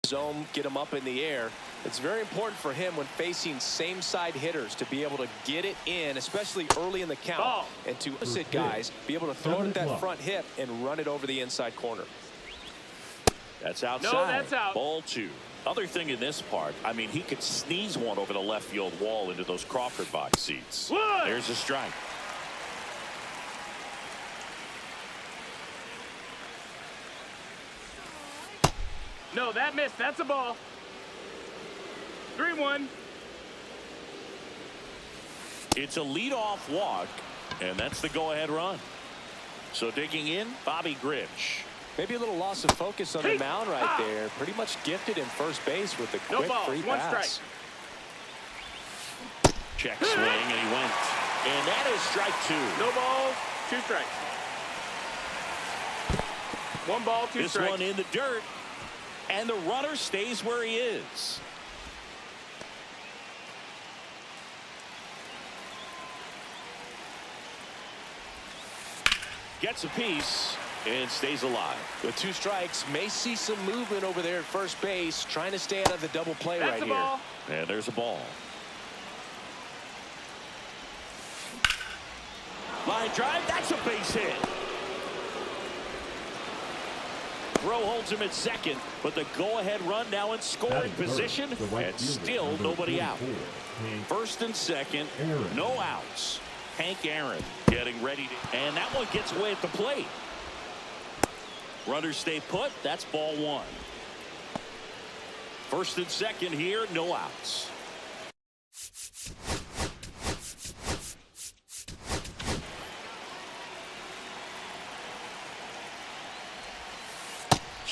Speaker 2: zone, get him up in the air. It's very important for him when facing same side hitters to be able to get it in, especially early in the count, and to sit guys, be able to throw it at that front hip and run it over the inside corner.
Speaker 1: That's outside.
Speaker 4: No, that's out.
Speaker 1: Ball two. Other thing in this part, I mean, he could sneeze one over the left field wall into those Crawford box seats.
Speaker 4: One.
Speaker 1: There's a strike.
Speaker 4: No, that missed. That's a ball. 3-1.
Speaker 1: It's a leadoff walk, and that's the go-ahead run. So digging in, Bobby Grich.
Speaker 2: Maybe a little loss of focus on the mound right there. Pretty much gifted in first base with a quick free pass.
Speaker 1: Check swing, and he went. And that is strike two.
Speaker 4: No balls, 2 strikes. 1 ball, 2 strikes.
Speaker 1: This one in the dirt, and the runner stays where he is. Gets a piece and stays alive.
Speaker 2: With 2 strikes, may see some movement over there at first base, trying to stay out of the double play right here.
Speaker 4: Ball.
Speaker 1: And there's a ball. Line drive, that's a base hit. Throw holds him at second, but the go-ahead run now in scoring position, and still nobody out. First and second, no outs. Hank Aaron getting ready to, and that one gets away at the plate. Runners stay put. That's ball 1. First and second here, no outs.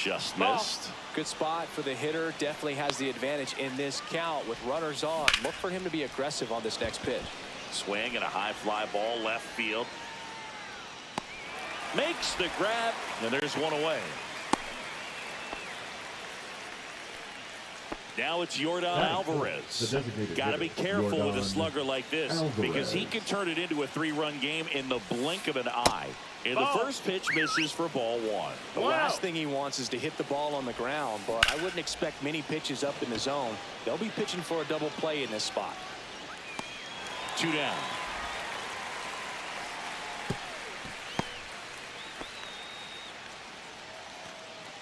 Speaker 1: just
Speaker 4: Ball.
Speaker 1: missed.
Speaker 2: Good spot for the hitter. Definitely has the advantage in this count with runners on. Look for him to be aggressive on this next pitch.
Speaker 1: Swing and a high fly ball left field. Makes the grab, and there's one away. Now it's Yordan Alvarez. Got to be careful with a slugger like this because he can turn it into a 3-run game in the blink of an eye. And the first pitch misses for ball 1.
Speaker 2: The last thing he wants is to hit the ball on the ground, but I wouldn't expect many pitches up in the zone. They'll be pitching for a double play in this spot.
Speaker 1: 2 down.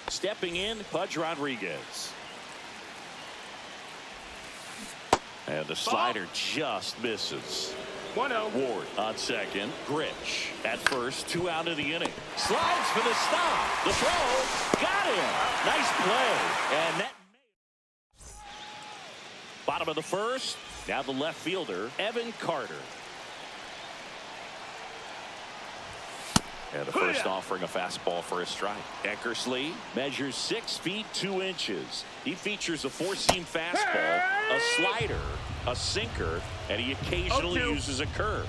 Speaker 1: Stepping in, Pudge Rodriguez. And the slider just misses.
Speaker 4: 1-0.
Speaker 1: Ward on second. Grich at first. 2 out of the inning. Slides for the stop. The throw. Got him. Nice play. And that. Bottom of the first. Now the left fielder, Evan Carter. And the first offering a fastball for a strike. Eckersley measures 6 feet 2 inches. He features a 4-seam fastball, a slider, a sinker, and he occasionally uses a curve.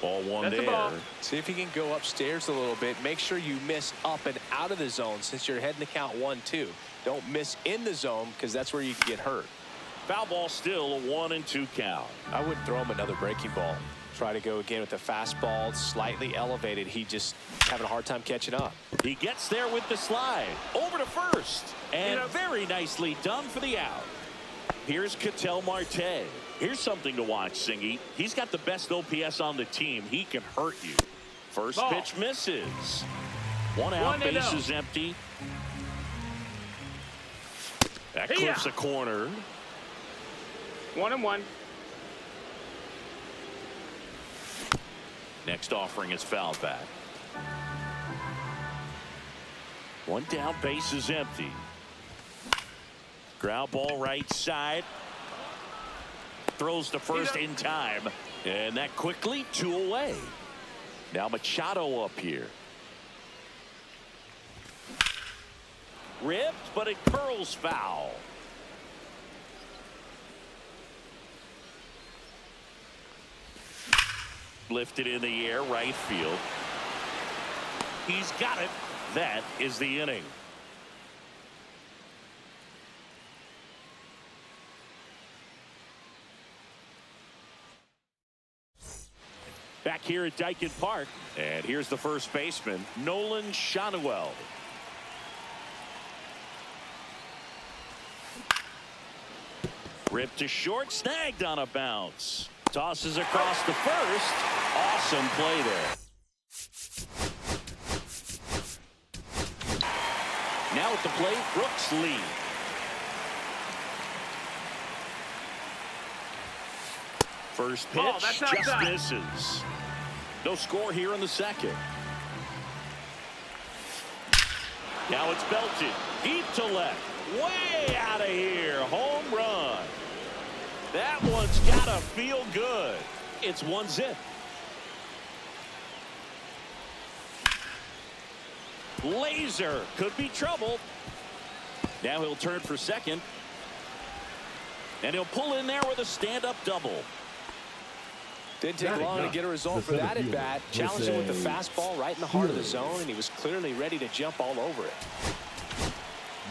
Speaker 1: Ball 1
Speaker 4: That's
Speaker 1: there.
Speaker 4: the ball.
Speaker 2: See if he can go upstairs a little bit. Make sure you miss up and out of the zone since you're heading to count 1-2. Don't miss in the zone because that's where you can get hurt.
Speaker 1: Foul ball still, a 1-2 count.
Speaker 2: I wouldn't throw him another breaking ball. Try to go again with the fastball, slightly elevated. He just having a hard time catching up.
Speaker 1: He gets there with the slide. Over to first. And very nicely done for the out. Here's Ketel Marte. Here's something to watch, Singy. He's got the best OPS on the team. He can hurt you. First pitch misses. 1 out, base is empty. That clips a corner.
Speaker 4: 1-1.
Speaker 1: Next offering is fouled back. 1 down, base is empty. Ground ball right side. Throws to first in time. And that quickly 2 away. Now Machado up here. Ripped, but it curls foul. Lifted in the air, right field. He's got it. That is the inning. Back here at Dyken Park, and here's the first baseman, Nolan Shanuel. Ripped to short, snagged on a bounce. Tosses across to first. Awesome play there. Now at the plate, Brooks Lee. First pitch just misses. No score here in the second. Now it's belted. Deep to left. Way out of here. Home run. That one's got to feel good. It's 1-0. Laser could be trouble. Now he'll turn for second. And he'll pull in there with a stand-up double.
Speaker 2: Didn't take long to get a result for that at bat. Challenged him with the fastball right in the heart of the zone, and he was clearly ready to jump all over it.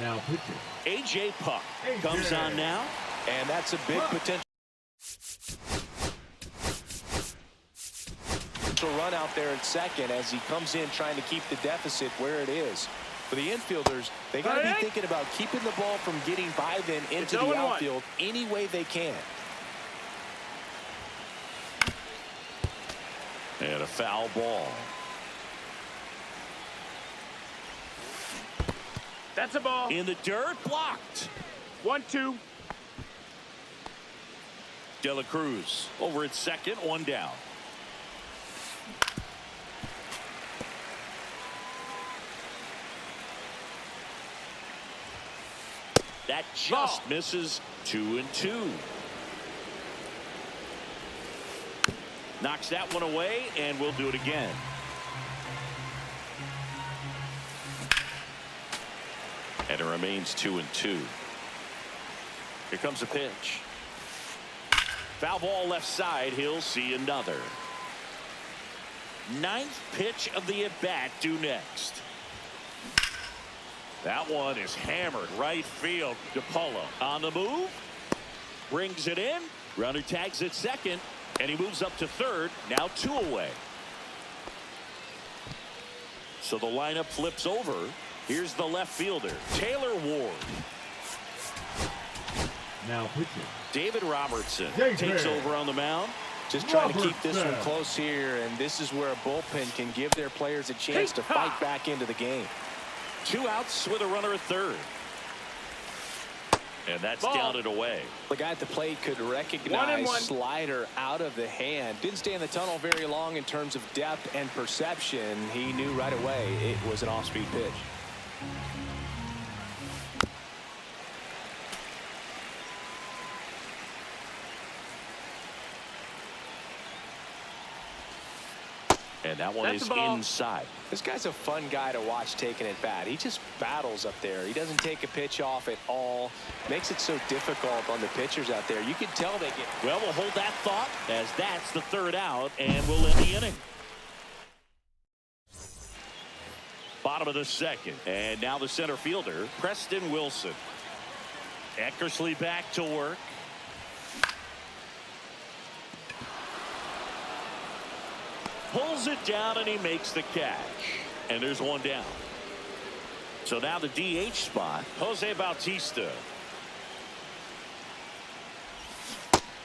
Speaker 3: Now pitching.
Speaker 1: A.J. Puck comes on now.
Speaker 2: And that's a big potential run out there at second as he comes in trying to keep the deficit where it is. For the infielders, they got to be thinking about keeping the ball from getting by them into the outfield any way they can.
Speaker 1: And a foul ball.
Speaker 4: That's a ball.
Speaker 1: In the dirt, blocked.
Speaker 4: 1-2.
Speaker 1: De La Cruz over at second, 1 down. That just misses. 2-2. Knocks that one away, and we'll do it again. And it remains 2-2. Here comes a pitch. Foul ball left side. He'll see another. Ninth pitch of the at-bat due next. That one is hammered right field. DePaula on the move. Brings it in. Runner tags at second. And he moves up to third. Now 2 away. So the lineup flips over. Here's the left fielder, Taylor Ward.
Speaker 3: Now pitching.
Speaker 1: David Robertson
Speaker 3: David
Speaker 1: takes over on the mound.
Speaker 2: Just trying to keep this one close here, and this is where a bullpen can give their players a chance to fight back into the game.
Speaker 1: 2 outs with a runner at third. And that's down and away.
Speaker 2: The guy at the plate could recognize slider out of the hand. Didn't stay in the tunnel very long in terms of depth and perception. He knew right away it was an off-speed pitch.
Speaker 1: And that one is inside.
Speaker 2: This guy's a fun guy to watch taking at bat. He just battles up there. He doesn't take a pitch off at all. Makes it so difficult on the pitchers out there. You can tell they get.
Speaker 1: Well, we'll hold that thought as that's the 3rd out, and we'll end the inning. Bottom of the 2nd, and now the center fielder, Preston Wilson. Eckersley back to work. Pulls it down, and he makes the catch. And there's one down. So now the DH spot, Jose Bautista.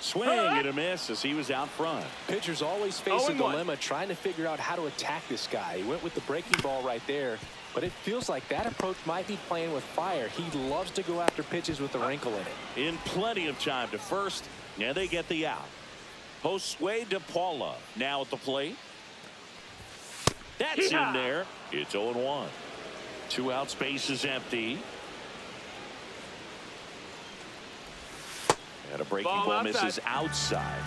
Speaker 1: Swing and a miss as he was out front.
Speaker 2: Pitchers always face a dilemma trying to figure out how to attack this guy. He went with the breaking ball right there, but it feels like that approach might be playing with fire. He loves to go after pitches with a wrinkle in it.
Speaker 1: In plenty of time to first, and they get the out. Josue DePaula now at the plate. That's in there. It's 0-1. 2 out, space is empty. And a breaking ball misses outside.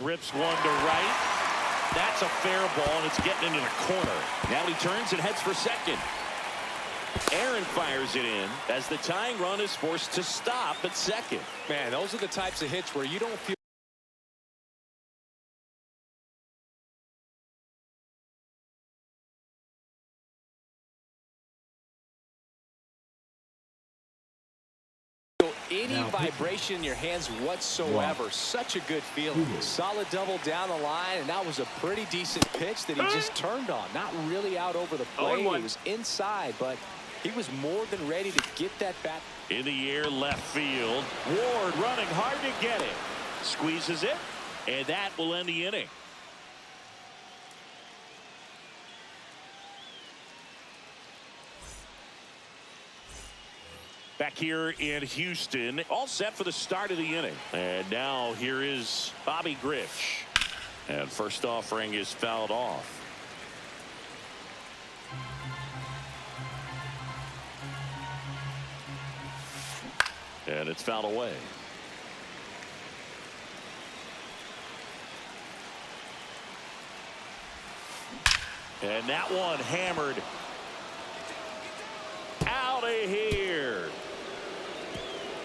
Speaker 1: Rips one to right. That's a fair ball, and it's getting into the corner. Now he turns and heads for second. Aaron fires it in as the tying run is forced to stop at second.
Speaker 2: Man, those are the types of hits where you don't feel any vibration in your hands whatsoever. Such a good feeling. Solid double down the line, and that was a pretty decent pitch that he just turned on. Not really out over the plate. He was inside, but he was more than ready to get that bat.
Speaker 1: In the air, left field. Ward running hard to get it. Squeezes it, and that will end the inning. Back here in Houston, all set for the start of the inning. And now here is Bobby Grich. And first offering is fouled off. And it's fouled away. And that one hammered out of here.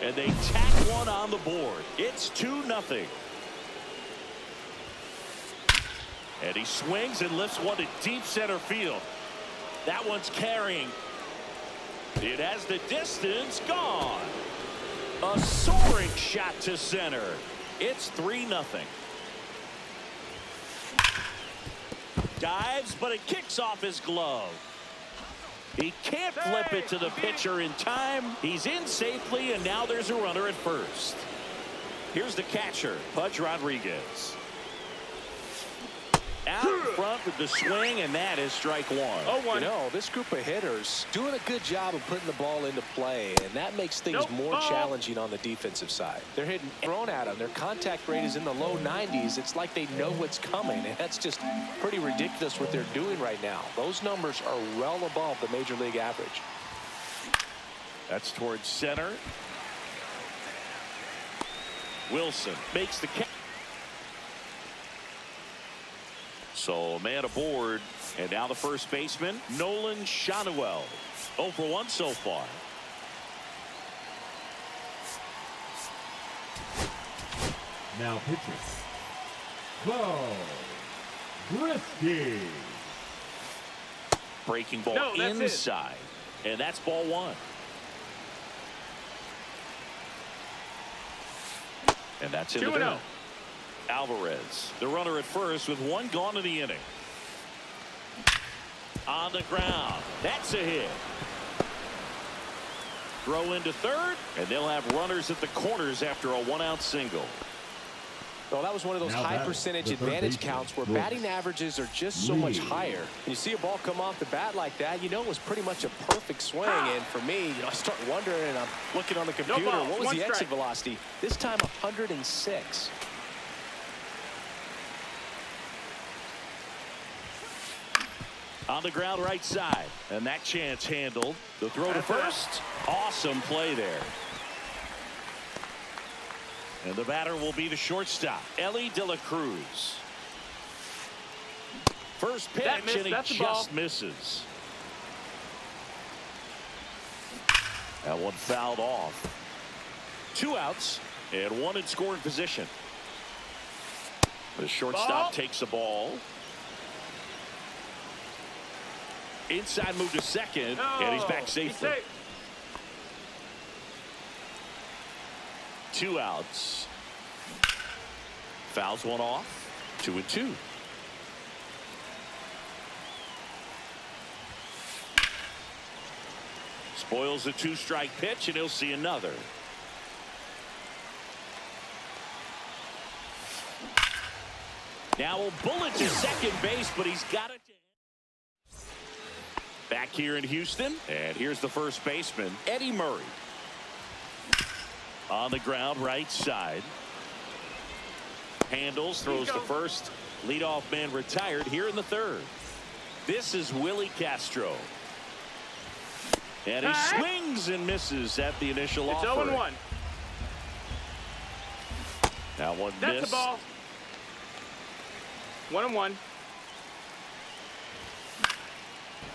Speaker 1: And they tack one on the board. It's 2-0. And he swings and lifts one to deep center field. That one's carrying. It has the distance gone. A soaring shot to center. It's 3-0. Dives, but it kicks off his glove. He can't flip it to the pitcher in time. He's in safely, and now there's a runner at first. Here's the catcher, Pudge Rodriguez. Out in front with the swing, and that is strike one.
Speaker 2: You know, this group of hitters doing a good job of putting the ball into play, and that makes things more challenging on the defensive side. They're hitting thrown at them. Their contact rate is in the low 90s. It's like they know what's coming, and that's just pretty ridiculous what they're doing right now. Those numbers are well above the major league average.
Speaker 1: That's towards center. Wilson makes the catch. So a man aboard, and now the first baseman, Nolan Shanuel. 0 for 1 so far.
Speaker 3: Now pitching. Brisky.
Speaker 1: Breaking ball
Speaker 4: No, that's it.
Speaker 1: inside, and that's ball 1. And that's in the
Speaker 4: 2-0.
Speaker 1: dirt. Alvarez, the runner at first with 1 gone in the inning. On the ground. That's a hit. Throw into third, and they'll have runners at the corners after a 1-out single.
Speaker 2: Well, that was one of those
Speaker 3: Now
Speaker 2: high
Speaker 3: batting,
Speaker 2: percentage
Speaker 3: the third
Speaker 2: advantage
Speaker 3: baseman,
Speaker 2: counts where
Speaker 3: Brooks.
Speaker 2: batting averages are just so much
Speaker 3: Lee.
Speaker 2: higher. And you see a ball come off the bat like that, you know it was pretty much a perfect swing. And for me, I start wondering, and I'm looking on the computer,
Speaker 4: ball,
Speaker 2: what was
Speaker 4: 1
Speaker 2: the exit
Speaker 4: strike.
Speaker 2: velocity? This time 106.
Speaker 1: On the ground right side, and that chance handled. The throw to
Speaker 4: That's it.
Speaker 1: first. Awesome play there. And the batter will be the shortstop, Ellie De La Cruz. First pitch,
Speaker 4: That missed,
Speaker 1: and he
Speaker 4: that's the
Speaker 1: just
Speaker 4: ball.
Speaker 1: misses. That one fouled off. 2 outs, and 1 in scoring position. The shortstop
Speaker 4: Ball.
Speaker 1: takes the ball. Inside move to second, and he's back
Speaker 4: He's
Speaker 1: safely.
Speaker 4: safe.
Speaker 1: 2 outs. Fouls one off. 2-2. Spoils a 2-strike pitch, and he'll see another. Now a bullet to second base, but he's got it. Back here in Houston, and here's the first baseman, Eddie Murray. On the ground right side. Handles, throws to first. Leadoff man retired here in the third. This is Willie Castro. And he swings and misses at the initial
Speaker 4: It's
Speaker 1: offer.
Speaker 4: 0-1.
Speaker 1: Now one
Speaker 4: That's
Speaker 1: missed.
Speaker 4: the ball. 1-1.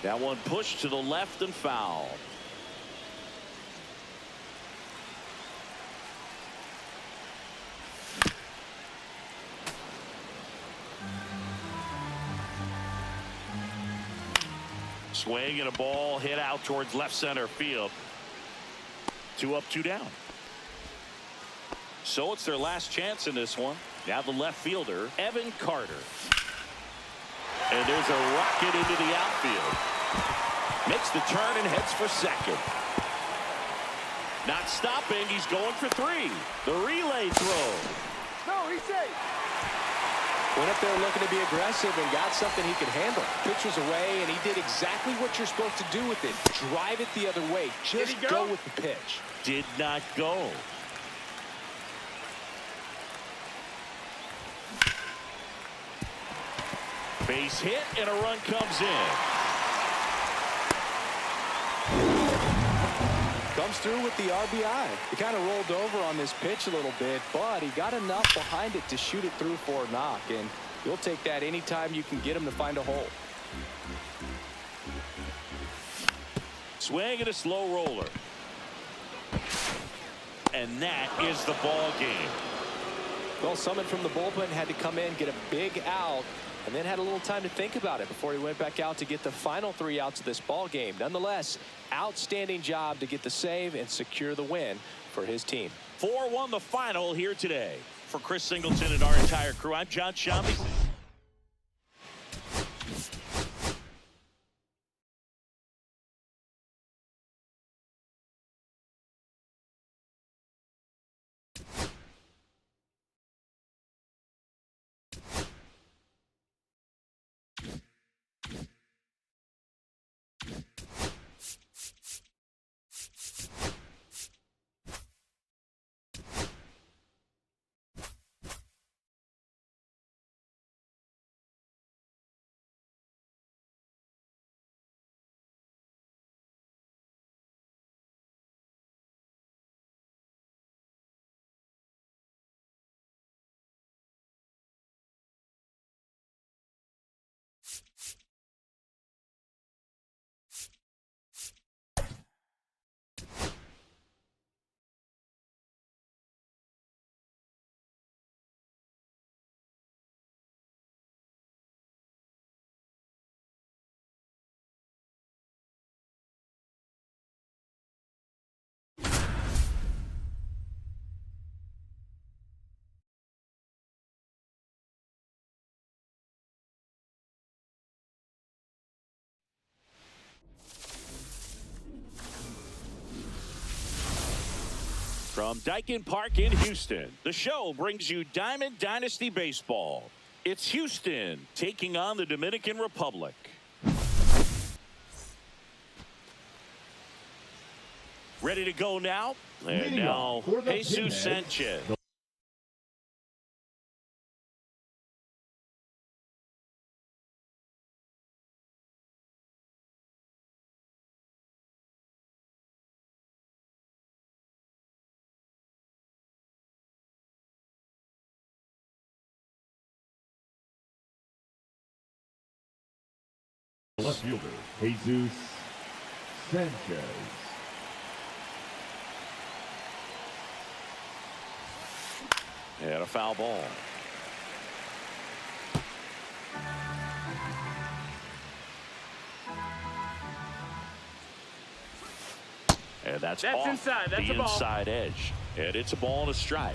Speaker 1: That one pushed to the left and foul. Swing and a ball hit out towards left center field. 2 up, 2 down. So it's their last chance in this one. Now the left fielder, Evan Carter. And there's a rocket into the outfield. Makes the turn and heads for second. Not stopping. He's going for 3. The relay throw.
Speaker 4: No, he's safe.
Speaker 2: Went up there looking to be aggressive and got something he could handle. Pitch was away, and he did exactly what you're supposed to do with it. Drive it the other way. Just
Speaker 4: he go?
Speaker 2: go with the pitch.
Speaker 1: Did not go. Base hit, and a run comes in.
Speaker 2: Comes through with the RBI. He kind of rolled over on this pitch a little bit, but he got enough behind it to shoot it through for a knock, and you'll take that anytime you can get him to find a hole.
Speaker 1: Swing and a slow roller. And that is the ball game.
Speaker 2: Well, Summit from the bullpen had to come in, get a big out, and then had a little time to think about it before he went back out to get the final 3 outs of this ball game. Nonetheless, outstanding job to get the save and secure the win for his team.
Speaker 1: 4-1 the final here today. For Chris Singleton and our entire crew, I'm John Shambi. From Daikin Park in Houston, the show brings you Diamond Dynasty Baseball. It's Houston taking on the Dominican Republic. Ready to go now? And now, Jesus Sanchez.
Speaker 3: Left fielder, Jesus Sanchez.
Speaker 1: And a foul ball. And that's off
Speaker 4: inside. That's
Speaker 1: the
Speaker 4: a ball.
Speaker 1: inside edge. And it's a ball and a strike.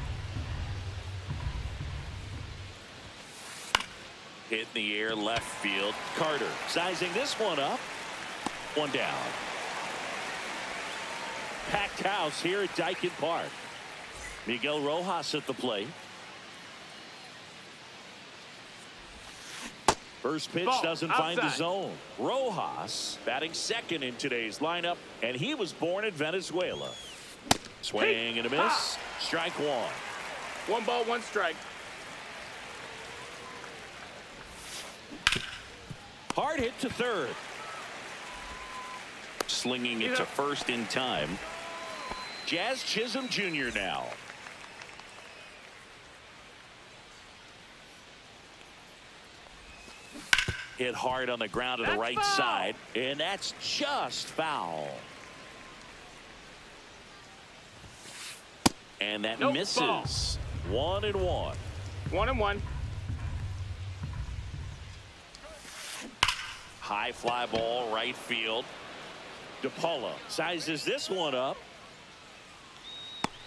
Speaker 1: Hit in the air, left field. Carter sizing this one up. One down. Packed house here at Daikin Park. Miguel Rojas at the plate. First pitch doesn't find the zone. Rojas batting second in today's lineup, and he was born in Venezuela. Swing and a miss. Strike one.
Speaker 4: 1 ball, 1 strike.
Speaker 1: Hard hit to third. Slinging it to first in time. Jazz Chisholm Jr. now. Hit hard on the ground to the right side, and that's just foul. And that misses. 1-1.
Speaker 4: 1-1.
Speaker 1: High fly ball, right field. DePaula sizes this one up.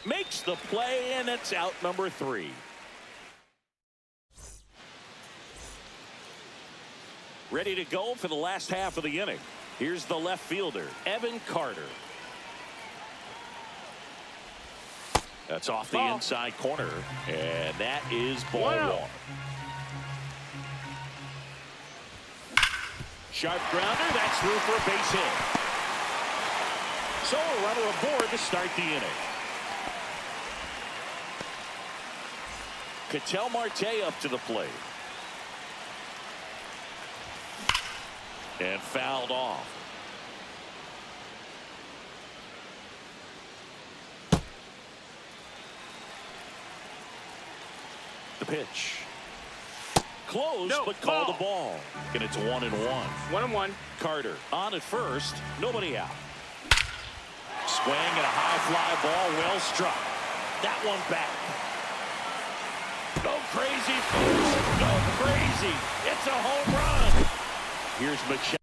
Speaker 1: Makes the play, and it's out number 3. Ready to go for the last half of the inning. Here's the left fielder, Evan Carter. That's off the inside corner, and that is ball 1. Sharp grounder, that's through for a base hit. So a runner aboard to start the inning. Ketel Marte up to the plate. And fouled off. The pitch. Close, but called the ball. And it's 1-1.
Speaker 4: 1-1.
Speaker 1: Carter on at first. Nobody out. Swing and a high fly ball. Well struck. That one back. Go crazy, folks. Go crazy. It's a home run. Here's Machado.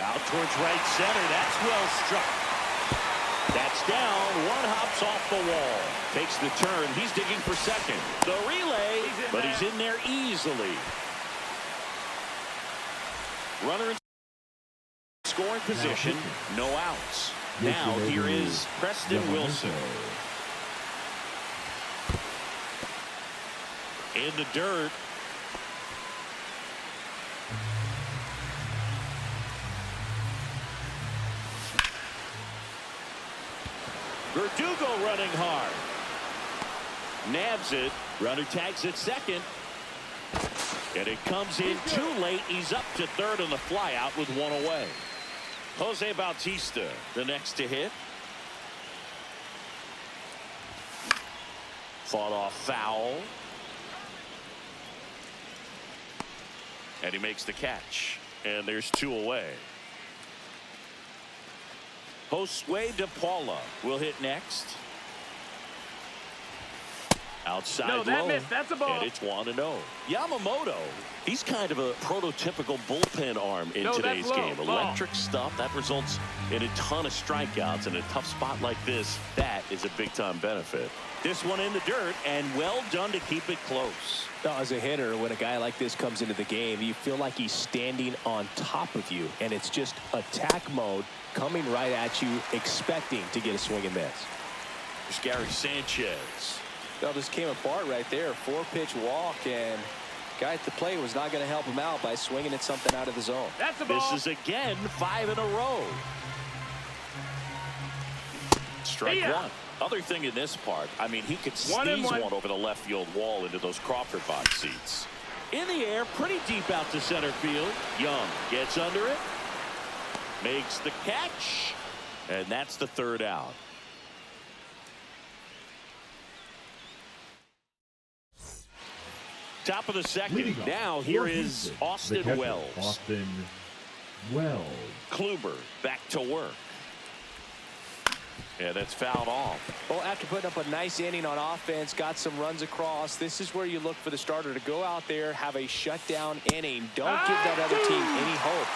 Speaker 1: Out towards right center. That's well struck. That's down. One hops off the wall. Takes the turn. He's digging for second. The relay, but he's in there easily. Runner in scoring position. No outs. Now here is Preston Wilson. In the dirt. Verdugo running hard. Nabs it. Runner tags at second. And it comes in too late. He's up to third on the fly out with one away. Jose Bautista, the next to hit. Fought off foul. And he makes the catch. And there's 2 away. Josue DePaula will hit next. Outside
Speaker 4: no, that
Speaker 1: low.
Speaker 4: missed. That's a ball.
Speaker 1: And it's 1-0. Yamamoto, he's kind of a prototypical bullpen arm in today's game.
Speaker 4: Ball.
Speaker 1: Electric stuff that results in a ton of strikeouts in a tough spot like this. That is a big-time benefit. This one in the dirt, and well done to keep it close.
Speaker 2: Now, as a hitter, when a guy like this comes into the game, you feel like he's standing on top of you, and it's just attack mode coming right at you, expecting to get a swing and miss.
Speaker 1: There's Gary Sanchez.
Speaker 2: Well, this came apart right there. 4-pitch walk, and guy at the plate was not going to help him out by swinging at something out of the zone.
Speaker 4: That's the ball.
Speaker 1: This is again 5 in a row. Strike one. Other thing in this part, I mean, he could sneeze one over the left field wall into those Crawford box seats. In the air, pretty deep out to center field. Young gets under it, makes the catch, and that's the 3rd out. Top of the 2nd. Now here is Austin Wells.
Speaker 3: Austin Wells.
Speaker 1: Kluber back to work. Yeah, that's fouled off.
Speaker 2: Well, after putting up a nice inning on offense, got some runs across, this is where you look for the starter to go out there, have a shutdown inning. Don't give that other team any hope.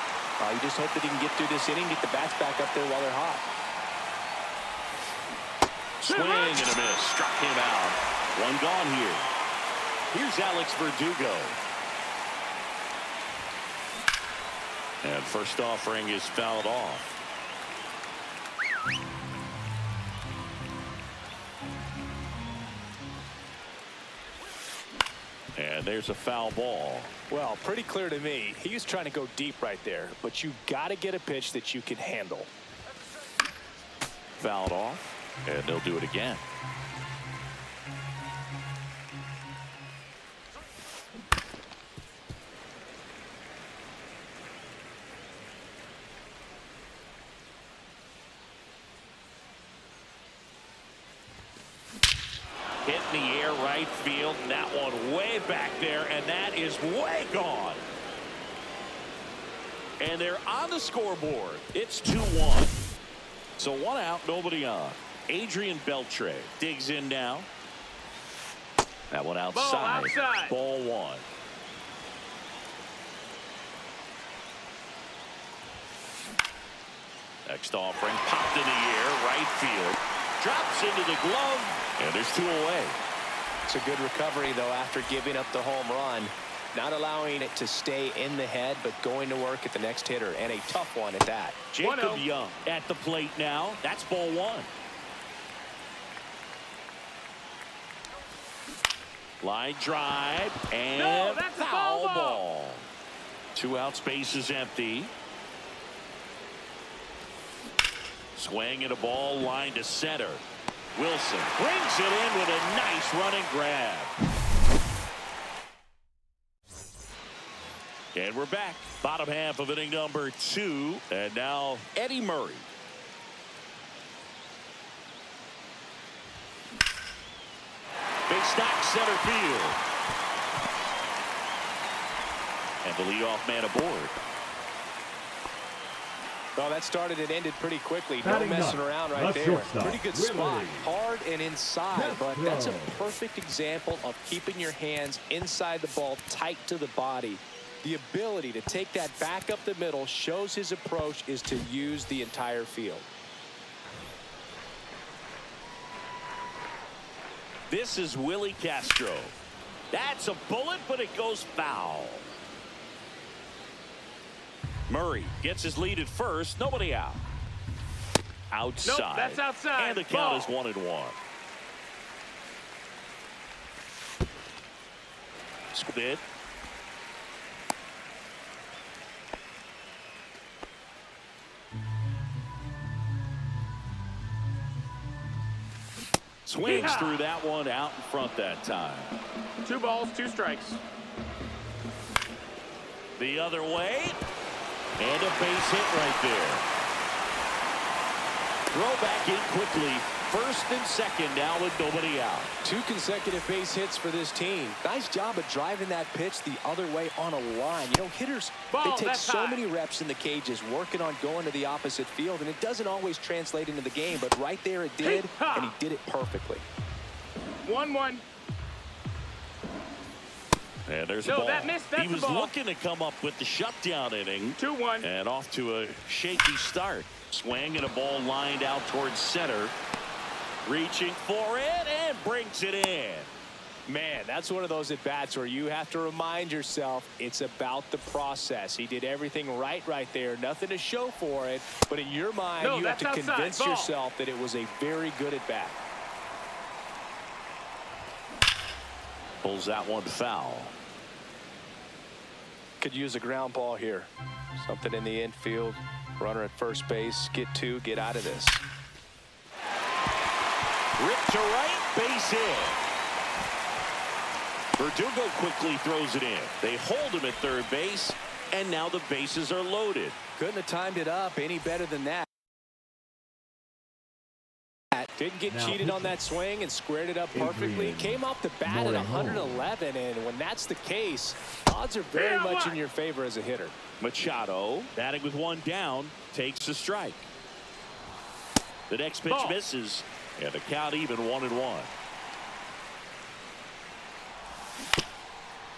Speaker 2: You just hope that he can get through this inning, get the bats back up there while they're hot.
Speaker 1: Swing and a miss. Struck him out. One gone here. Here's Alex Verdugo. And first offering is fouled off. And there's a foul ball.
Speaker 2: Well, pretty clear to me. He was trying to go deep right there, but you got to get a pitch that you can handle.
Speaker 1: Fouled off, and they'll do it again. Hit in the air right field, and that one way back there, and that is way gone. And they're on the scoreboard. It's 2-1. So 1 out, nobody on. Adrian Beltre digs in now. That one outside. Ball 1. Next offering popped in the air, right field. Drops into the glove. And there's 2 away.
Speaker 2: It's a good recovery, though, after giving up the home run. Not allowing it to stay in the head, but going to work at the next hitter, and a tough one at that.
Speaker 1: Jacob Young at the plate now. That's ball 1. Line drive, and
Speaker 4: that's a
Speaker 1: foul
Speaker 4: foul
Speaker 1: ball. 2 out, space is empty. Swing and a ball line to center. Wilson brings it in with a nice running grab. And we're back. Bottom half of inning number 2. And now Eddie Murray. Big stack center field. And the leadoff man aboard.
Speaker 2: Well, that started and ended pretty quickly. No
Speaker 3: Batting
Speaker 2: messing
Speaker 3: up,
Speaker 2: around right
Speaker 3: the
Speaker 2: there.
Speaker 3: shortstop,
Speaker 2: Pretty good
Speaker 3: Willie
Speaker 2: spot. Hard and inside, but that's a
Speaker 3: Castro.
Speaker 2: perfect example of keeping your hands inside the ball, tight to the body. The ability to take that back up the middle shows his approach is to use the entire field.
Speaker 1: This is Willie Castro. That's a bullet, but it goes foul. Murray gets his lead at first. Nobody out. Outside.
Speaker 4: Nope, that's outside.
Speaker 1: And the
Speaker 4: Ball.
Speaker 1: count is 1-1. Spit. Swings through that one out in front that time.
Speaker 4: 2 balls, 2 strikes.
Speaker 1: The other way. And a base hit right there. Throw back in quickly. First and second now with nobody out.
Speaker 2: 2 consecutive base hits for this team. Nice job of driving that pitch the other way on a line. You know, hitters, they take so many reps in the cages working on going to the opposite field, and it doesn't always translate into the game, but right there it did, and he did it perfectly.
Speaker 4: 1-1.
Speaker 1: And there's a ball.
Speaker 4: That missed. That's
Speaker 1: he was looking to come up with the shutdown inning.
Speaker 4: 2-1.
Speaker 1: And off to a shaky start. Swing and a ball lined out towards center. Reaching for it and brings it in.
Speaker 2: Man, that's one of those at-bats where you have to remind yourself it's about the process. He did everything right there. Nothing to show for it. But in your mind,
Speaker 4: No,
Speaker 2: you have to
Speaker 4: that's outside.
Speaker 2: convince
Speaker 4: Ball.
Speaker 2: yourself that it was a very good at-bat.
Speaker 1: Pulls that one foul.
Speaker 2: Could use a ground ball here. Something in the infield. Runner at first base. Get two. Get out of this.
Speaker 1: Ripped to right. Base hit. Verdugo quickly throws it in. They hold him at third base, and now the bases are loaded.
Speaker 2: Couldn't have timed it up any better than that. Didn't get
Speaker 3: Now
Speaker 2: cheated on
Speaker 3: pitching.
Speaker 2: that swing and squared it up perfectly.
Speaker 3: Adrian
Speaker 2: Came off the bat at
Speaker 3: Morejon.
Speaker 2: 111, and when that's the case, odds are very
Speaker 4: Yeah,
Speaker 2: much
Speaker 4: what?
Speaker 2: in your favor as a hitter.
Speaker 1: Machado, batting with one down, takes the strike. The next pitch
Speaker 4: Ball.
Speaker 1: misses, and the count even 1-1.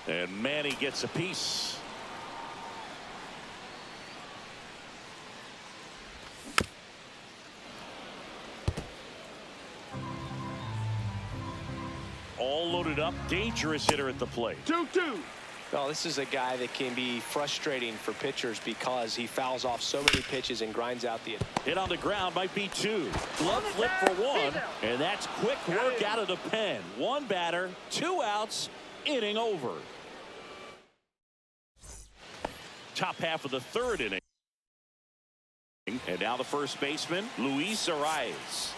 Speaker 1: And Manny gets a piece. All loaded up, dangerous hitter at the plate.
Speaker 4: 2-2.
Speaker 2: Well, this is a guy that can be frustrating for pitchers because he fouls off so many pitches and grinds out the.
Speaker 1: Hit on the ground might be two. Glove flip for one, and that's quick work out of the pen. One batter, 2 outs, inning over. Top half of the third inning. And now the first baseman, Luis Arias.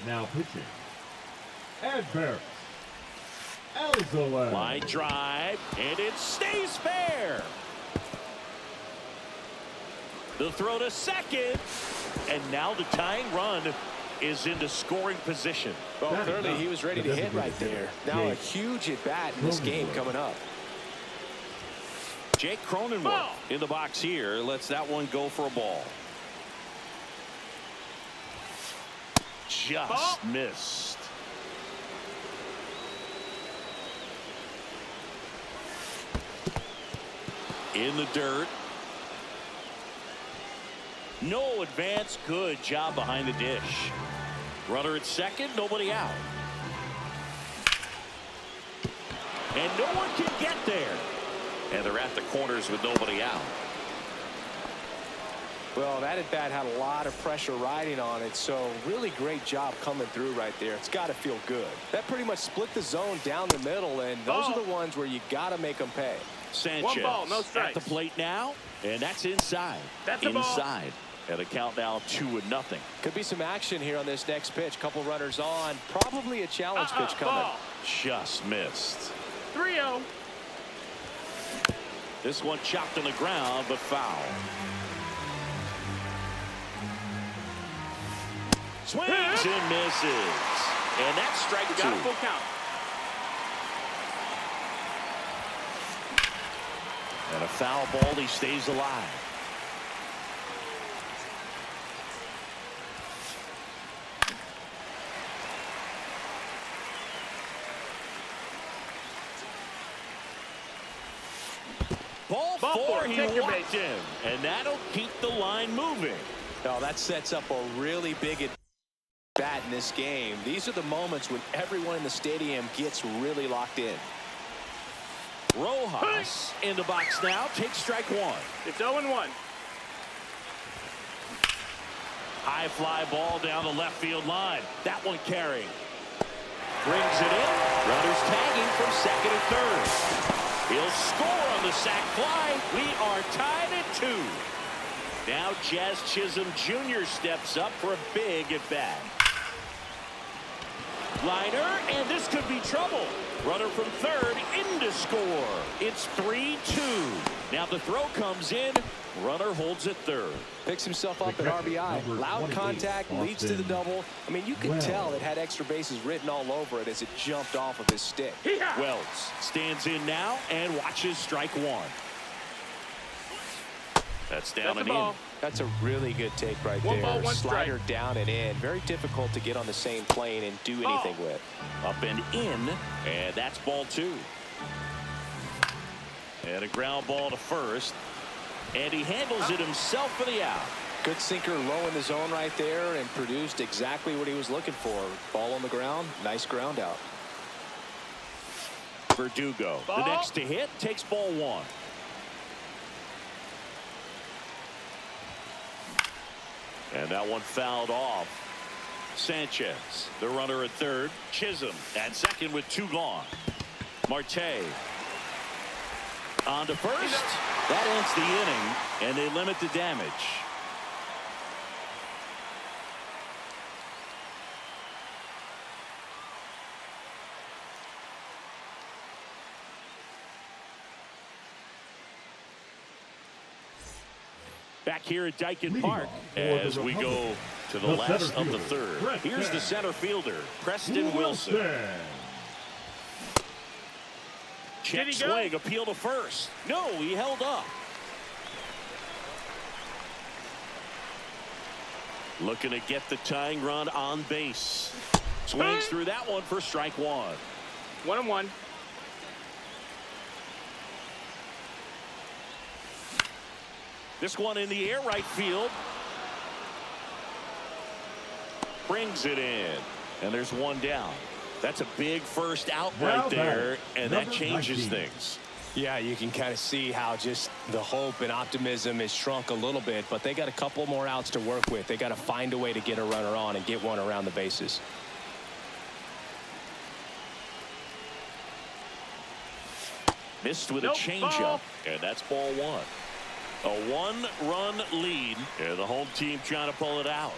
Speaker 3: Now pitching. Adverts. Alzolay.
Speaker 1: Line drive, and it stays fair. The throw to second, and now the tying run is into scoring position.
Speaker 2: Well,
Speaker 3: That is
Speaker 2: clearly
Speaker 3: not
Speaker 2: he was ready
Speaker 3: the
Speaker 2: to hit
Speaker 3: designated
Speaker 2: right there.
Speaker 3: hitter.
Speaker 2: Now a
Speaker 3: Jake
Speaker 2: huge at bat in this game
Speaker 3: Cronenworth.
Speaker 2: coming up.
Speaker 1: Jake Cronenworth
Speaker 4: Ball.
Speaker 1: in the box here lets that one go for a ball. Just
Speaker 4: Ball.
Speaker 1: missed. In the dirt. No advance. Good job behind the dish. Runner at second, nobody out. And no one can get there. And they're at the corners with nobody out.
Speaker 2: Well, that at bat had a lot of pressure riding on it, so really great job coming through right there. It's got to feel good. That pretty much split the zone down the middle, and those are the ones where you got to make them pay.
Speaker 1: Sanchez
Speaker 4: 1 ball, no
Speaker 1: at
Speaker 4: strikes.
Speaker 1: the plate now, and that's inside.
Speaker 4: That's a ball.
Speaker 1: Inside. And a count now 2-0.
Speaker 2: Could be some action here on this next pitch. Couple runners on. Probably a challenge pitch coming.
Speaker 4: Ball.
Speaker 1: Just missed.
Speaker 4: 3-0.
Speaker 1: This one chopped on the ground, but foul. Swings and misses. And that's strike
Speaker 4: Got a
Speaker 1: 2.
Speaker 4: full count.
Speaker 1: And a foul ball, he stays alive. Ball
Speaker 4: Ball
Speaker 1: 4,
Speaker 4: four,
Speaker 1: he
Speaker 4: take your
Speaker 1: walked
Speaker 4: base.
Speaker 1: him. And that'll keep the line moving.
Speaker 2: Now that sets up a really big Bat in this game. These are the moments when everyone in the stadium gets really locked in.
Speaker 1: Rojas in the box now. Takes strike one.
Speaker 4: It's 0-1.
Speaker 1: High fly ball down the left field line. That one carrying. Brings it in. Runners tagging from second and third. He'll score on the sac fly. We are tied at 2. Now Jazz Chisholm Jr. steps up for a big at bat. Liner, and this could be trouble. Runner from third in to score. It's 3-2. Now the throw comes in. Runner holds at third.
Speaker 2: Picks himself up at RBI. Loud contact, leads to the double. I mean, you can tell it had extra bases written all over it as it jumped off of his stick.
Speaker 1: Wells stands in now and watches strike one. That's down and in.
Speaker 2: That's a really good take right
Speaker 4: One
Speaker 2: there.
Speaker 4: ball, one
Speaker 2: Slider
Speaker 4: strike.
Speaker 2: down and in. Very difficult to get on the same plane and do anything with.
Speaker 1: Up and in, and that's ball 2. And a ground ball to first. And he handles it himself for the out.
Speaker 2: Good sinker low in the zone right there and produced exactly what he was looking for. Ball on the ground. Nice ground out.
Speaker 1: Verdugo, the next to hit, takes ball 1. And that one fouled off. Sanchez, the runner at third. Chisholm at second with 2 gone. Marte on to first. That ends the inning, and they limit the damage. Back here at Dyken Park as we go to the last of the third. Here's the center fielder, Preston Wilson. Check swing, appeal to first. No, he held up. Looking to get the tying run on base. Swings through that one for strike 1.
Speaker 4: 1-1.
Speaker 1: This one in the air, right field. Brings it in. And there's one down. That's a big first out right there, and that changes things.
Speaker 2: Yeah, you can kind of see how just the hope and optimism is shrunk a little bit, but they got a couple more outs to work with. They got to find a way to get a runner on and get one around the bases.
Speaker 1: Missed with a changeup, and that's ball 1. A 1-run lead, and the home team trying to pull it out.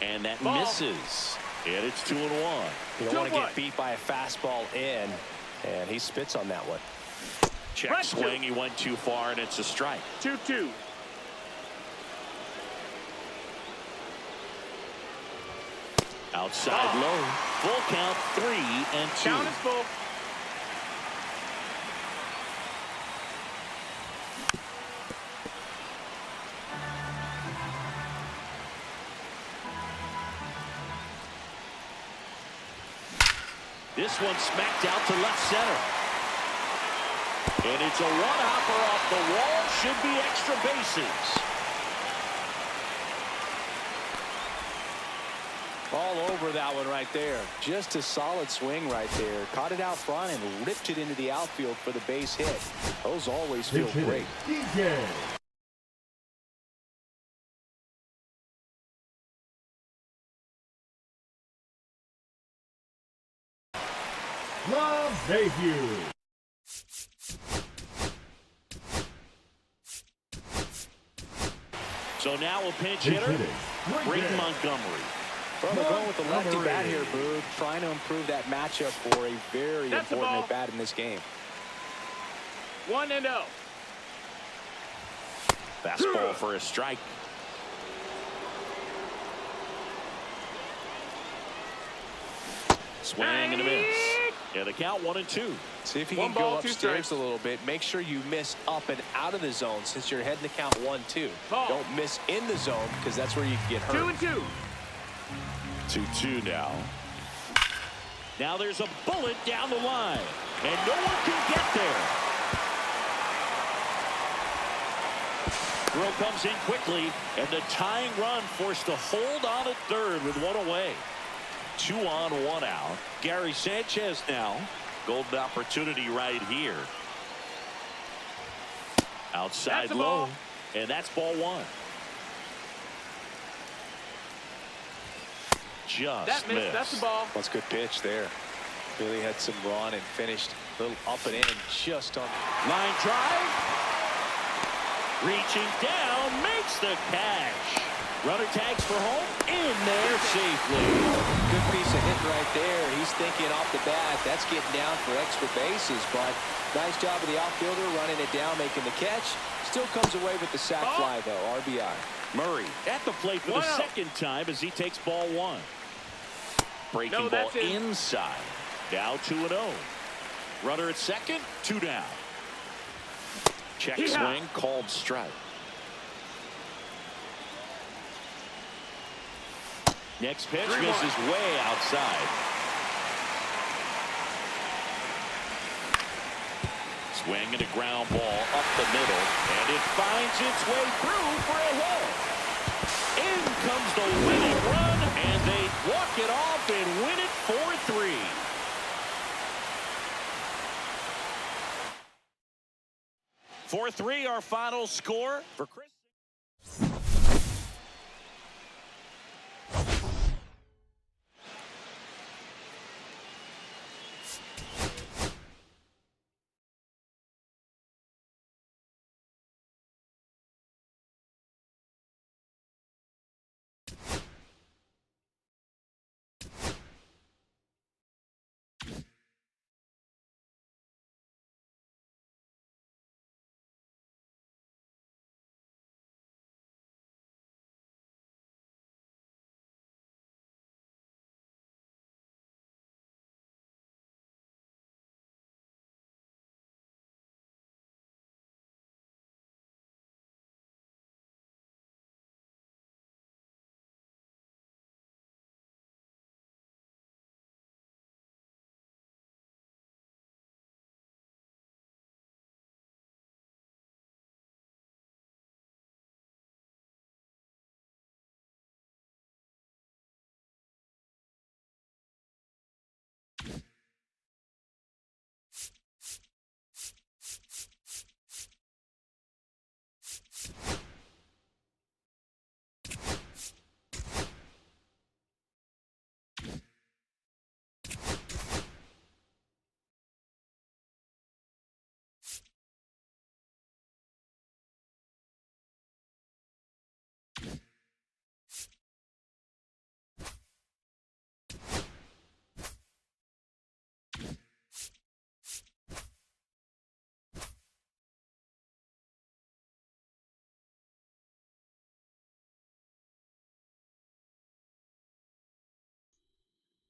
Speaker 1: And that misses. And it's 2-1.
Speaker 2: You don't want to get beat by a fastball in, and he spits on that one.
Speaker 1: Check swing, he went too far, and it's a strike.
Speaker 4: 2-2.
Speaker 1: Outside low. Full count, 3-2.
Speaker 4: Count is full.
Speaker 1: This one smacked out to left center. And it's a one-hopper off the wall. Should be extra bases.
Speaker 2: All over that one right there. Just a solid swing right there. Caught it out front and ripped it into the outfield for the base hit. Those always feel great.
Speaker 3: DJ. Love debut.
Speaker 1: So now a pinch hitter, Brayton Montgomery.
Speaker 2: Well, they're going with the lefty bat here, Boog, trying to improve that matchup for a very important at bat in this game.
Speaker 4: 1-0.
Speaker 1: Fastball for a strike. Swing and a miss. Yeah, the count 1-2.
Speaker 2: See if you can go upstairs a little bit. Make sure you miss up and out of the zone since you're heading to count 1-2. Don't miss in the zone because that's where you can get hurt.
Speaker 4: 2-2.
Speaker 1: 2-2 now. Now there's a bullet down the line, and no one can get there. Throw comes in quickly, and the tying run forced to hold on at third with one away. 2 on, 1 out. Gary Sanchez now. Golden opportunity right here. Outside
Speaker 4: That's a
Speaker 1: low,
Speaker 4: ball.
Speaker 1: and that's ball 1. Just
Speaker 4: That missed.
Speaker 1: missed.
Speaker 4: That's the ball.
Speaker 2: That's a good pitch there. Really had some run and finished a little up and in just on.
Speaker 1: Line drive. Reaching down, makes the catch. Runner tags for home, in there safely.
Speaker 2: Good piece of hit right there. He's thinking off the bat, that's getting down for extra bases, but nice job of the outfielder running it down, making the catch. Still comes away with the sac fly, though. RBI.
Speaker 1: Murray at the plate for the
Speaker 4: 1-0.
Speaker 1: second time as he takes ball 1. Breaking
Speaker 4: No,
Speaker 1: ball
Speaker 4: that's it.
Speaker 1: inside. Now 2-0. Runner at second, 2 down. Check
Speaker 4: Yeehaw.
Speaker 1: swing, called strike. Next pitch
Speaker 4: 3-1.
Speaker 1: misses way outside. Swing and a ground ball up the middle, and it finds its way through for a hit. In comes the winning run, and they walk it off and win it 4-3. Our final score for Chris.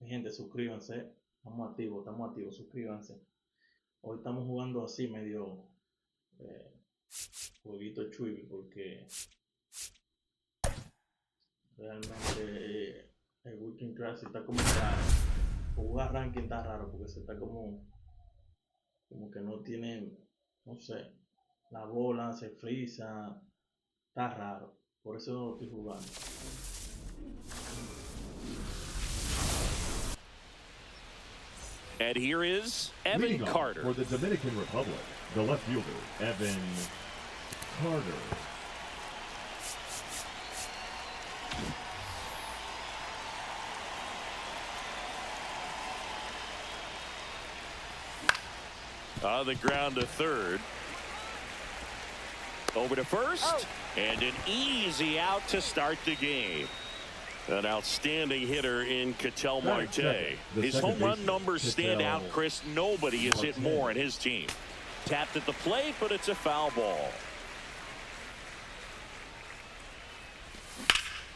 Speaker 5: Mi gente, suscríbanse. Estamos activos, suscríbanse. Hoy estamos jugando así medio jueguito chuy, porque realmente el Weekend Class está como raro. Jugar ranking está raro porque se está como que no tiene, no sé, la bola se frisa, está raro. Por eso no lo estoy jugando.
Speaker 1: And here is Evan
Speaker 3: Leading off
Speaker 1: Carter.
Speaker 3: for the Dominican Republic, the left fielder, Evan Carter.
Speaker 1: On the ground to third. Over to first. And an easy out to start the game. An outstanding hitter in Ketel Marte. His home run numbers stand out, Chris. Nobody has hit more in his team. Tapped at the plate, but it's a foul ball.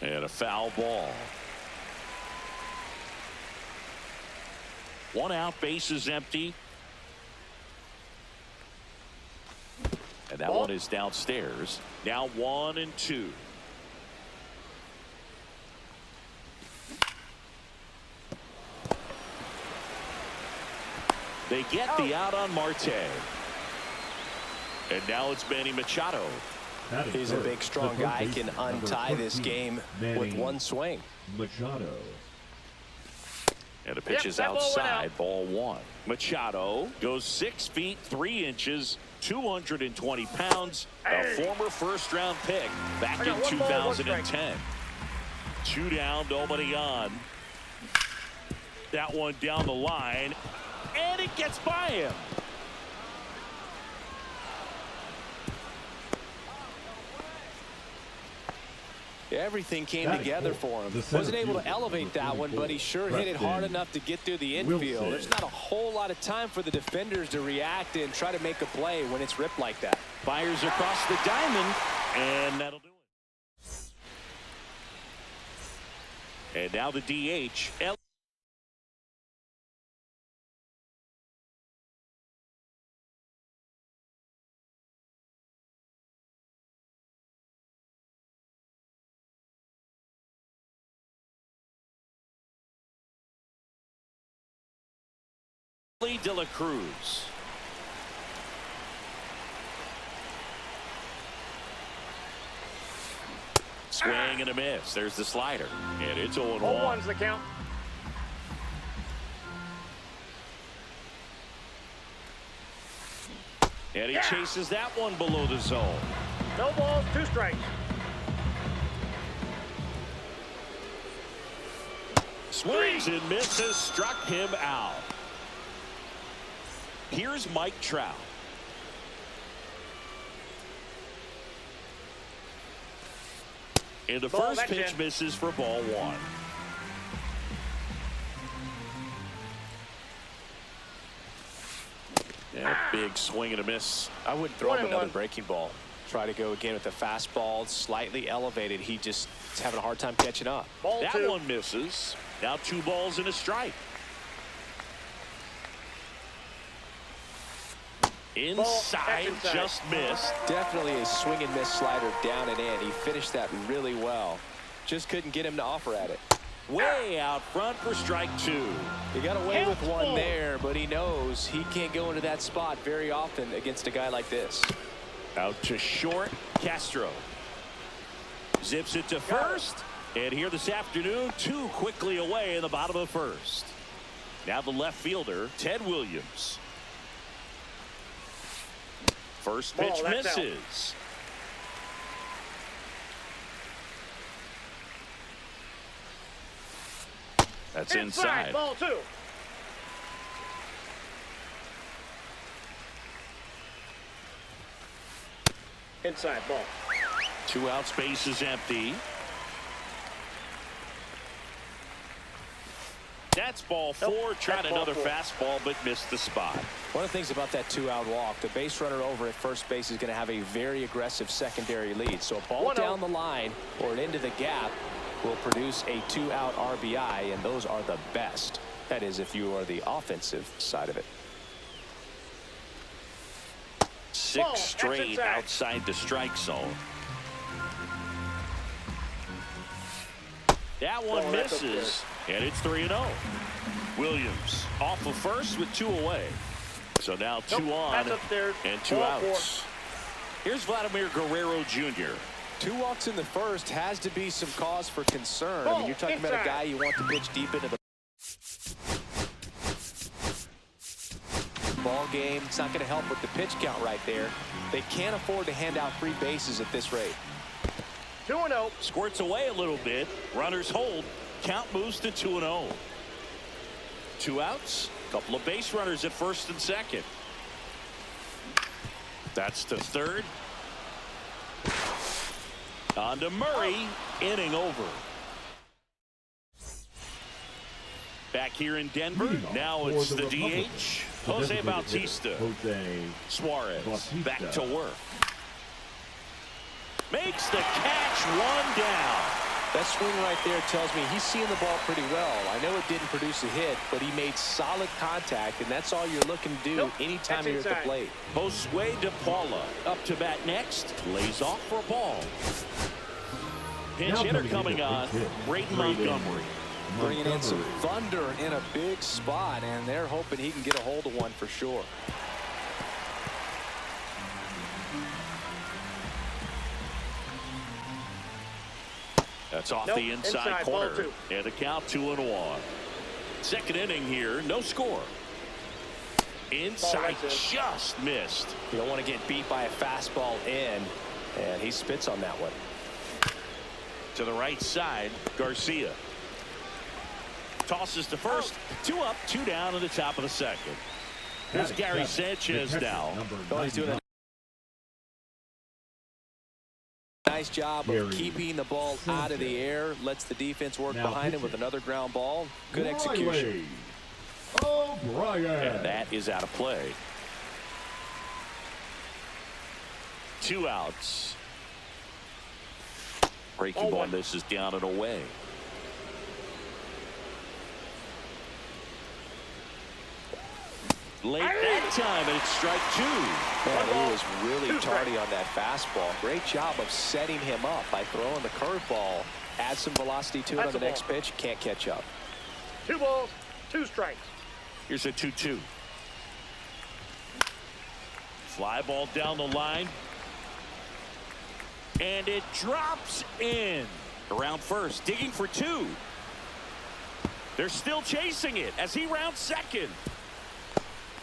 Speaker 1: And a foul ball. 1 out, base is empty. And that one is downstairs. Now 1-2. They get the out on Marte. And now it's Manny Machado.
Speaker 3: Batting
Speaker 2: He's a
Speaker 3: first,
Speaker 2: big, strong
Speaker 3: the
Speaker 2: guy,
Speaker 3: third
Speaker 2: can
Speaker 3: baseman, number
Speaker 2: untie this
Speaker 3: 13,
Speaker 2: game
Speaker 3: Manny
Speaker 2: with one swing.
Speaker 3: Machado.
Speaker 1: And the pitch is
Speaker 4: that ball went
Speaker 1: outside,
Speaker 4: out.
Speaker 1: ball one. Machado goes 6 feet 3 inches, 220 pounds, a former first-round pick back in 2010. 2 down, nobody on. That one down the line, and it gets by him.
Speaker 2: Everything came
Speaker 3: Batting
Speaker 2: together
Speaker 3: fourth,
Speaker 2: for him.
Speaker 3: the center
Speaker 2: Wasn't able to
Speaker 3: fielder,
Speaker 2: elevate that
Speaker 3: number
Speaker 2: one, but he
Speaker 3: 44,
Speaker 2: sure hit it hard
Speaker 3: Preston
Speaker 2: enough to get through the infield.
Speaker 3: Wilson.
Speaker 2: There's not a whole lot of time for the defenders to react and try to make a play when it's ripped like that.
Speaker 1: Fires across the diamond, and that'll do it. And now the DH. De La Cruz. Swing and a miss. There's the slider. And it's 0-1.
Speaker 4: 0-1's the count.
Speaker 1: And he chases that one below the zone.
Speaker 4: No balls, 2 strikes.
Speaker 1: Swings and misses. Struck him out. Here's Mike Trout. And the
Speaker 4: Ball,
Speaker 1: first
Speaker 4: that's
Speaker 1: pitch
Speaker 4: in.
Speaker 1: misses for ball one. Yeah, big swing and a miss.
Speaker 2: I wouldn't throw him
Speaker 4: 1-1.
Speaker 2: another breaking ball. Try to go again with the fastball, slightly elevated. He just is having a hard time catching up.
Speaker 4: Ball
Speaker 1: That
Speaker 4: 2.
Speaker 1: one misses. Now 2 balls and a strike. Inside,
Speaker 4: inside.
Speaker 1: just missed.
Speaker 2: Definitely a swing and miss slider down and in. He finished that really well. Just couldn't get him to offer at it.
Speaker 1: Way out front for strike 2.
Speaker 2: He got away with one there, but he knows he can't go into that spot very often against a guy like this.
Speaker 1: Out to short, Castro. Zips it to first. And here this afternoon, 2 quickly away in the bottom of first. Now the left fielder, Ted Williams. First pitch
Speaker 4: Ball, that's out.
Speaker 1: misses. That's inside.
Speaker 4: Ball 2. Inside ball.
Speaker 1: 2 outs, base is empty. That's ball 4.
Speaker 4: Nope,
Speaker 1: Tried
Speaker 4: that's ball
Speaker 1: another
Speaker 4: 4.
Speaker 1: fastball, but missed the spot.
Speaker 2: One of the things about that 2-out walk, the base runner over at first base is going to have a very aggressive secondary lead. So a ball
Speaker 4: 1-0.
Speaker 2: down the line or an into the gap will produce a 2-out RBI, and those are the best. That is, if you are the offensive side of it.
Speaker 1: 6
Speaker 4: Ball,
Speaker 1: straight
Speaker 4: inside.
Speaker 1: outside the strike zone. That one
Speaker 4: Ball, that's up
Speaker 1: misses, and it's 3-0. Williams off of first with 2 away. So now 2
Speaker 4: Nope,
Speaker 1: on
Speaker 4: that's upstairs.
Speaker 1: and 2
Speaker 4: Ball 4.
Speaker 1: outs. Here's Vladimir Guerrero Jr.
Speaker 2: 2 walks in the first has to be some cause for concern. I mean,
Speaker 4: Ball,
Speaker 2: you're talking about a
Speaker 4: inside.
Speaker 2: guy you want to pitch deep into the ball game. It's not going to help with the pitch count right there. They can't afford to hand out free bases at this rate.
Speaker 4: 2-0.
Speaker 1: Squirts away a little bit. Runners hold. Count moves to 2-0. 2 outs. Couple of base runners at first and second. That's to third. On to Murray. Inning over. Back here in Denver.
Speaker 3: Leading off
Speaker 1: Now
Speaker 3: for
Speaker 1: it's
Speaker 3: the
Speaker 1: the
Speaker 3: Republicans,
Speaker 1: DH.
Speaker 3: the
Speaker 1: Jose
Speaker 3: designated
Speaker 1: Bautista.
Speaker 3: hitter, Jose
Speaker 1: Suarez
Speaker 3: Bautista.
Speaker 1: back to work. Makes the catch, 1 down.
Speaker 2: That swing right there tells me he's seeing the ball pretty well. I know it didn't produce a hit, but he made solid contact, and that's all you're looking to do
Speaker 4: Nope,
Speaker 2: anytime
Speaker 4: that's
Speaker 2: you're at the
Speaker 4: inside.
Speaker 2: plate.
Speaker 1: Josue De Paula up to bat next. Lays off for a ball. Pinch
Speaker 3: Now
Speaker 1: hitter
Speaker 3: coming
Speaker 1: coming
Speaker 3: in
Speaker 1: on.
Speaker 3: with a big hit,
Speaker 1: Brayton
Speaker 3: Brayden
Speaker 1: Montgomery.
Speaker 2: Bringing in some
Speaker 3: Montgomery.
Speaker 2: thunder in a big spot, and they're hoping he can get a hold of one for sure.
Speaker 1: That's off
Speaker 4: Nope,
Speaker 1: the inside
Speaker 4: ball
Speaker 1: corner.
Speaker 4: two.
Speaker 1: And the count 2-1. Second inning here, no score. Inside, just missed.
Speaker 2: You don't want to get beat by a fastball in, and he spits on that one.
Speaker 1: To the right side, Garcia. Tosses to first. 2 up, 2 down in the top of the second. Here's Gary Sanchez now.
Speaker 2: Oh, he's doing a nice job of keeping the ball out of the air. Lets the defense work behind him with another ground ball. Good execution.
Speaker 1: And that is out of play. 2 outs. Breaking ball. This is down and away. Late that time, and it's strike 2.
Speaker 2: Man, he was really tardy on that fastball. Great job of setting him up by throwing the curveball. Add some velocity to it on the next pitch. Can't catch up.
Speaker 4: 2 balls, 2 strikes.
Speaker 1: Here's a 2-2. Fly ball down the line. And it drops in. Around first, digging for 2. They're still chasing it as he rounds second.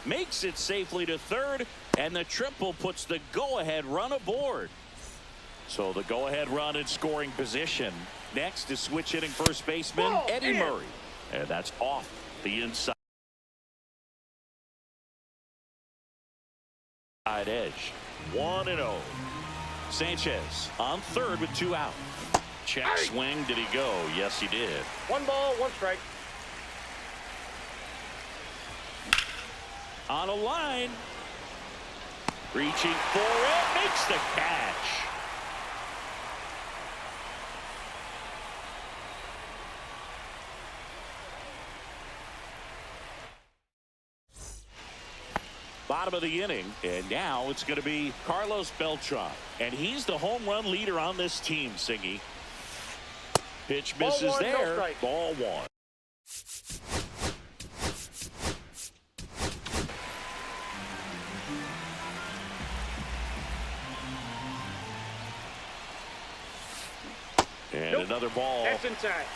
Speaker 1: Makes it safely to third, and the triple puts the go-ahead run aboard. So the go-ahead run in scoring position. Next is switch hitting first baseman Eddie Murray. And that's off the inside edge. 1-0. Sanchez on third with 2 out. Check swing. Did he go? Yes, he did.
Speaker 4: 1 ball, 1 strike.
Speaker 1: On a line. Reaching for it. Makes the catch. Bottom of the inning, and now it's going to be Carlos Beltran, and he's the home run leader on this team, Singy. Pitch misses
Speaker 4: Ball 1,
Speaker 1: there.
Speaker 4: no strike.
Speaker 1: Ball 1. And another ball.
Speaker 4: That's inside.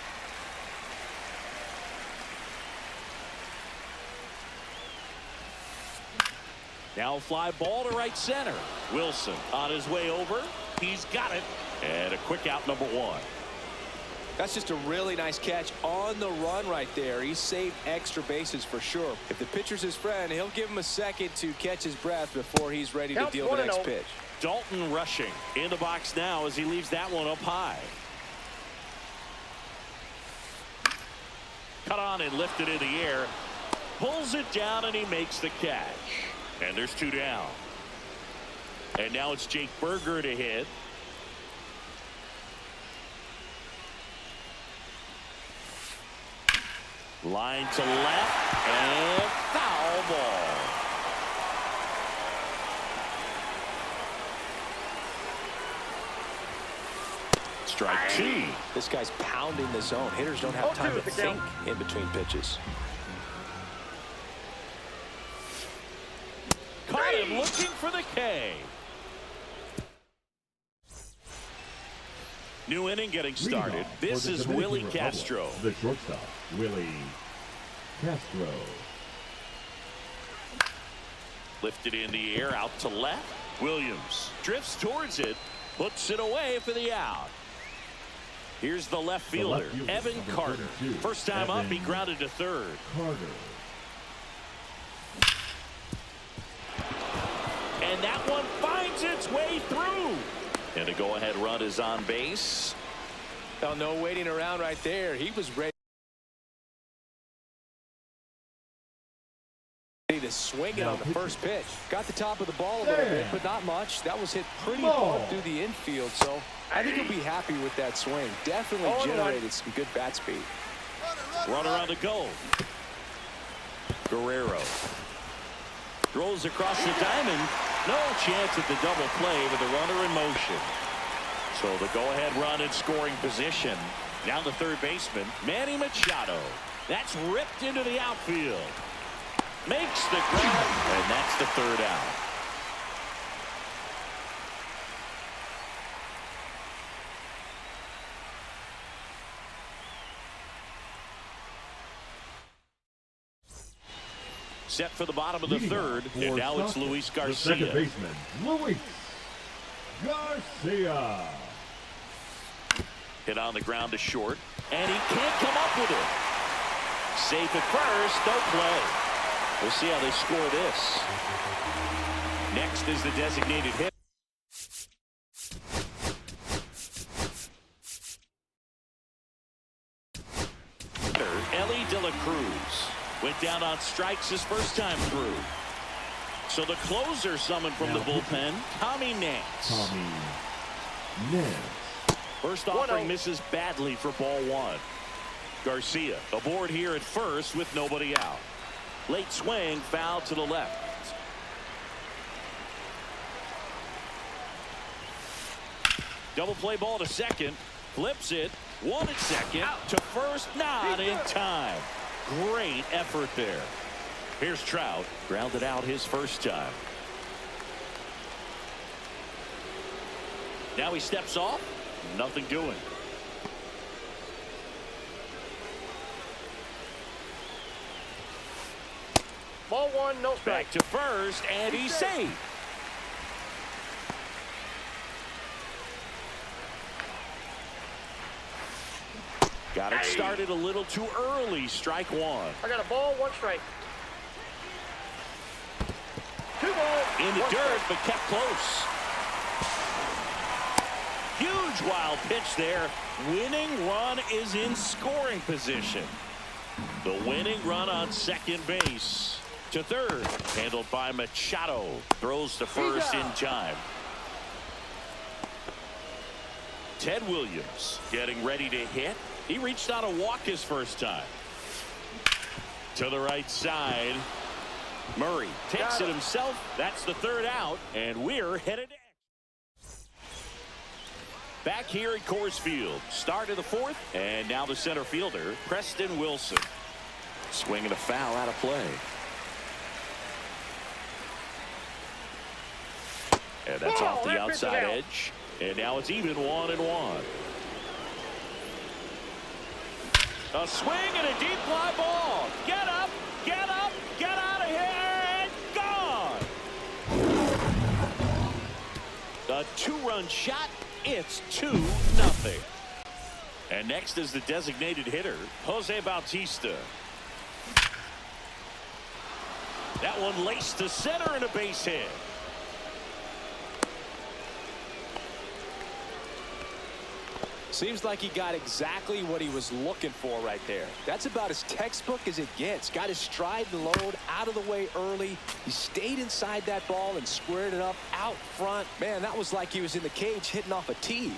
Speaker 1: Now fly ball to right center. Wilson on his way over. He's got it. And a quick out, number 1.
Speaker 2: That's just a really nice catch on the run right there. He saved extra bases for sure. If the pitcher's his friend, he'll give him a second to catch his breath before he's ready to deal the next pitch.
Speaker 1: Dalton rushing in the box now as he leaves that one up high. Cut on and lifted in the air. Pulls it down and he makes the catch. And there's 2 down. And now it's Jake Berger to hit. Line to left and foul ball. Strike 2.
Speaker 2: This guy's pounding the zone. Hitters don't have time to think in between pitches.
Speaker 1: Caught him looking for the K. New inning getting started. This is Willie Castro.
Speaker 3: The shortstop, Willie Castro.
Speaker 1: Lifted in the air out to left. Williams drifts towards it. Puts it away for the out. Here's the left fielder, Evan Carter. First time up, he grounded to third.
Speaker 3: Carter.
Speaker 1: And that one finds its way through. And the go-ahead run is on base.
Speaker 2: Oh, no waiting around right there. He was ready to swing it on the first pitch. Got the top of the ball a little bit, but not much. That was hit pretty hard through the infield, so I think he'll be happy with that swing. Definitely generated some good bat speed.
Speaker 1: Runner on the go. Guerrero throws across the diamond. No chance at the double play with the runner in motion. So the go-ahead run in scoring position. Now the third baseman, Manny Machado. That's ripped into the outfield. Makes the grab, and that's the third out. set for the bottom of the
Speaker 3: Leading
Speaker 1: third,
Speaker 3: off
Speaker 1: and
Speaker 3: for
Speaker 1: now it's
Speaker 3: Stockton,
Speaker 1: Luis
Speaker 3: the second
Speaker 1: Garcia.
Speaker 3: baseman, Luis Garcia.
Speaker 1: Hit on the ground to short, and he can't come up with it. Safe at first, no play. We'll see how they score this. Next is the designated hit. Ellie De La Cruz went down on strikes his first time through. So the closer summoned from the bullpen, Tommy Nance.
Speaker 3: Tommy Nance.
Speaker 1: First offering misses badly for ball one. Garcia aboard here at first with nobody out. Late swing, foul to the left. Double play ball to second. Flips it. One at second. To first, not in time. Great effort there. Here's Trout. Grounded out his first time. Now he steps off. Nothing doing.
Speaker 4: Ball one, no strike.
Speaker 1: Back to first, and he's safe. Got it started a little too early. Strike one.
Speaker 4: I got a ball, one strike. 2 balls.
Speaker 1: In the
Speaker 4: one
Speaker 1: dirt,
Speaker 4: strike.
Speaker 1: but kept close. Huge wild pitch there. Winning run is in scoring position. The winning run on second base. To third. Handled by Machado. Throws to first in time. Ted Williams getting ready to hit. He reached on a walk his first time. To the right side. Murray takes it himself. That's the third out, and we're headed to back here at Coors Field. Start of the fourth, and now the center fielder, Preston Wilson. Swinging a foul out of play. And that's off the outside edge. And now it's even 1-1. A swing and a deep fly ball. Get up, get up, get out of here, and gone. A 2-run shot. It's 2-0. And next is the designated hitter, Jose Bautista. That one laced to center and a base hit.
Speaker 2: Seems like he got exactly what he was looking for right there. That's about as textbook as it gets. Got his stride and load out of the way early. He stayed inside that ball and squared it up out front. Man, that was like he was in the cage hitting off a tee.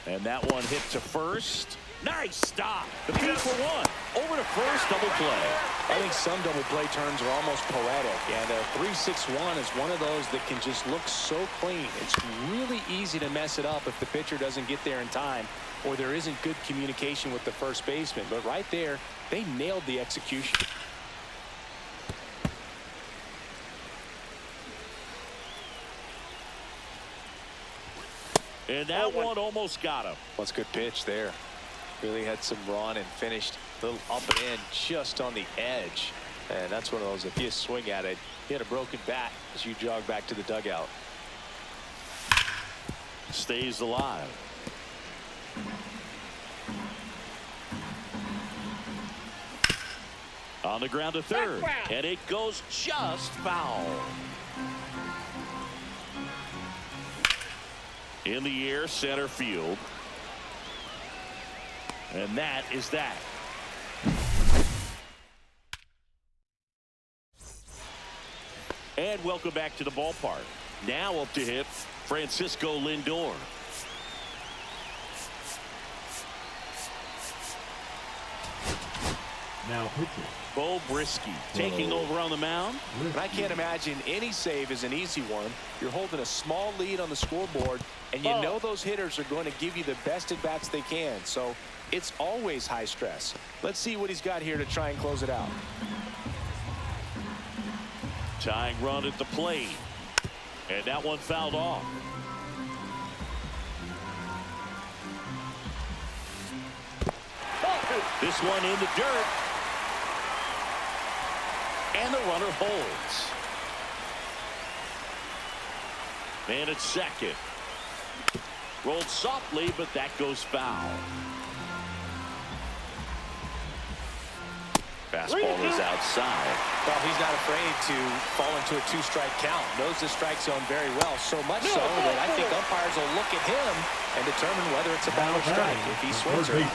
Speaker 1: And that one hit to first. Nice stop. The 2-for-1. Over to first, double play.
Speaker 2: I think some double play turns are almost poetic, and a 3-6-1 is one of those that can just look so clean. It's really easy to mess it up if the pitcher doesn't get there in time or there isn't good communication with the first baseman. But right there, they nailed the execution.
Speaker 1: And that one almost got him.
Speaker 2: What's a good pitch there. Really had some run and finished a little up and in just on the edge. And that's one of those, if you swing at it, you had a broken bat as you jog back to the dugout.
Speaker 1: Stays alive. On the ground to third. And it goes just foul. In the air, center field. And that is that. And welcome back to the ballpark. Now up to hit, Francisco Lindor.
Speaker 3: Now pitching.
Speaker 1: Bo Brisky taking over on the mound.
Speaker 2: And I can't imagine any save is an easy one. You're holding a small lead on the scoreboard, and you know those hitters are going to give you the best at bats they can. So it's always high stress. Let's see what he's got here to try and close it out.
Speaker 1: Tying run at the plate. And that one fouled off. This one in the dirt. And the runner holds. Man at second. Rolled softly, but that goes foul. Fastball is outside.
Speaker 2: Well, he's not afraid to fall into a two-strike count. Knows the strike zone very well, so much so that I think umpires will look at him and determine whether it's a ball or strike if he swings or not.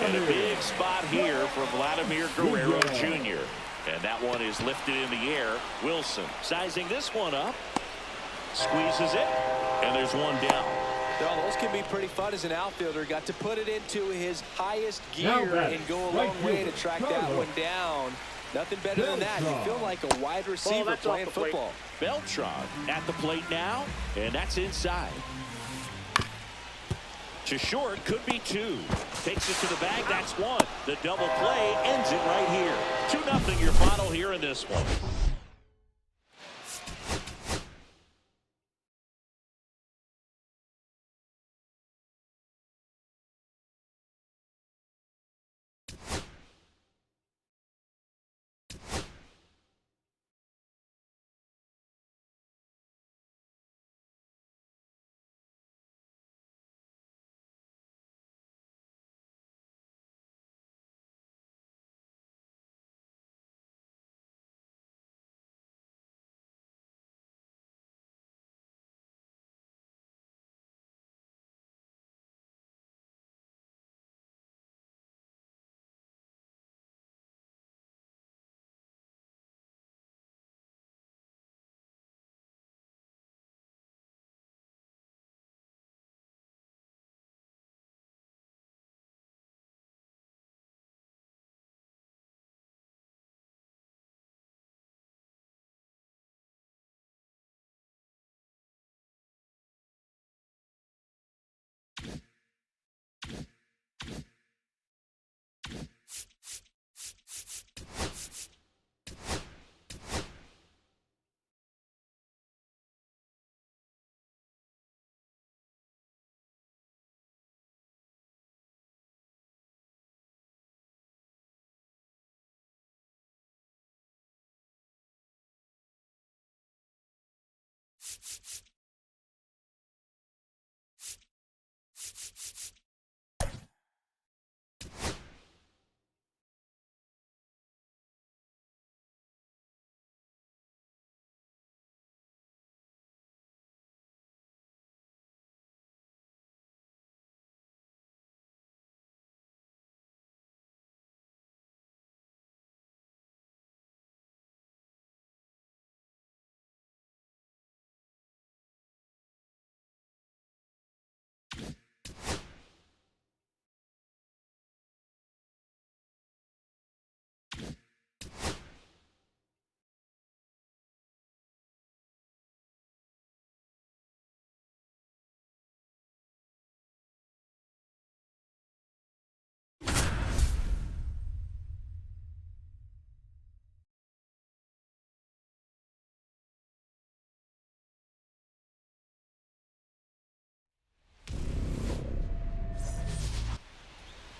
Speaker 1: And a big spot here for Vladimir Guerrero Jr. And that one is lifted in the air. Wilson sizing this one up. Squeezes it. And there's one down.
Speaker 2: Well, those can be pretty fun as an outfielder. Got to put it into his highest gear and go a long way to track that one down. Nothing better than that. You feel like a wide receiver playing football.
Speaker 1: Beltran at the plate now, and that's inside. To short, could be two. Takes it to the bag, that's one. The double play ends it right here. 2-0 your final here in this one.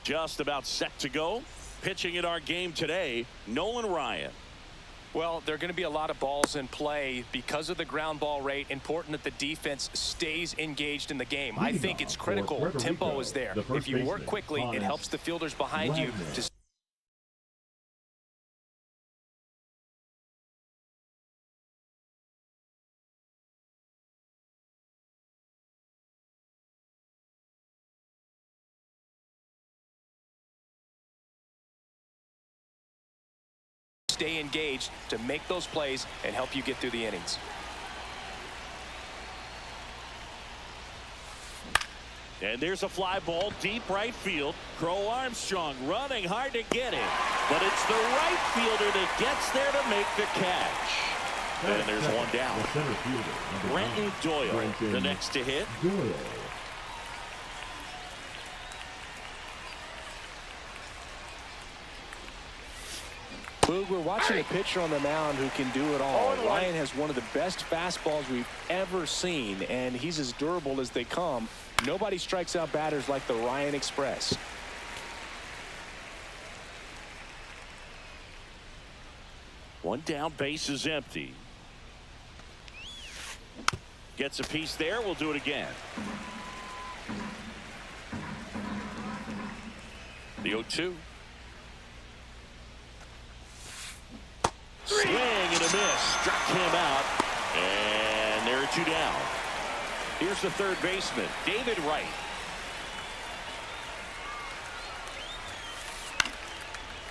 Speaker 1: Just about set to go. Pitching in our game today, Nolan Ryan.
Speaker 2: Well, there are going to be a lot of balls in play because of the ground ball rate. Important that the defense stays engaged in the game. I think it's critical. Tempo is there. If you work quickly, it helps the fielders behind you to stay engaged to make those plays and help you get through the innings.
Speaker 1: And there's a fly ball deep right field. Crow Armstrong running hard to get it. But it's the right fielder that gets there to make the catch. And there's one down. Brenton Doyle, the next to hit.
Speaker 2: Boog, we're watching a pitcher on the mound who can do it all. Ryan has one of the best fastballs we've ever seen, and he's as durable as they come. Nobody strikes out batters like the Ryan Express.
Speaker 1: One down, base is empty. Gets a piece there. We'll do it again. The 0-2. Swing and a miss. Struck him out. And there are two down. Here's the third baseman, David Wright.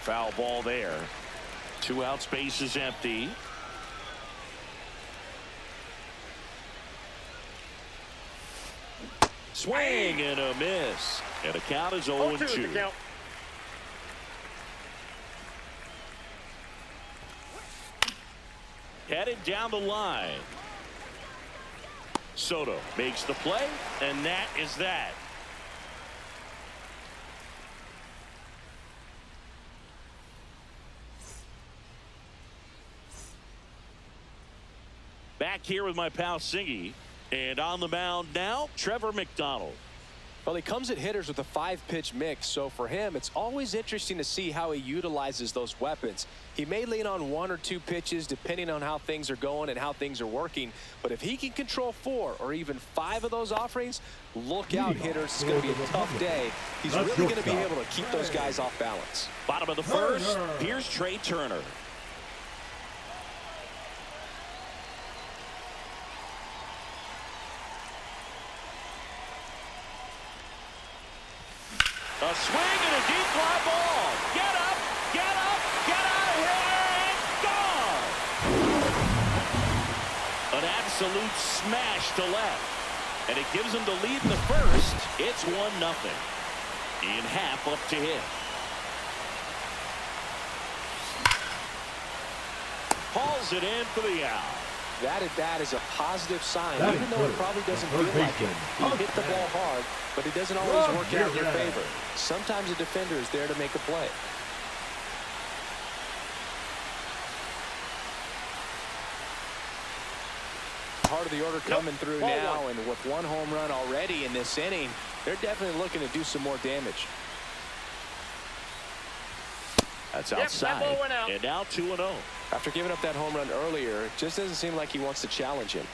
Speaker 1: Foul ball there. 2 outs, base is empty. Swing and a miss. And the count is 0-2. Headed down the line. Soto makes the play, and that is that. Back here with my pal Singy, and on the mound now, Trevor McDonald.
Speaker 2: Well, he comes at hitters with a 5-pitch mix, so for him, it's always interesting to see how he utilizes those weapons. He may lean on 1 or 2 pitches depending on how things are going and how things are working, but if he can control 4 or even 5 of those offerings, look out, hitters. It's going to be a tough day. He's really going to be able to keep those guys off balance.
Speaker 1: Bottom of the first, here's Trey Turner. A swing and a deep fly ball. Get up, get up, get out of here, and gone. An absolute smash to left. And it gives him the lead in the first. It's 1-0. In half up to him. Hauls it in for the out.
Speaker 2: That at bat is a positive sign, even though it probably doesn't feel like it. He hit the ball hard, but it doesn't always work out in your favor. Sometimes a defender is there to make a play. Heart of the order coming through now, and with 1 home run already in this inning, they're definitely looking to do some more damage.
Speaker 1: That's outside.
Speaker 4: That ball went out.
Speaker 1: And now 2-0.
Speaker 2: After giving up that home run earlier, it just doesn't seem like he wants to challenge him.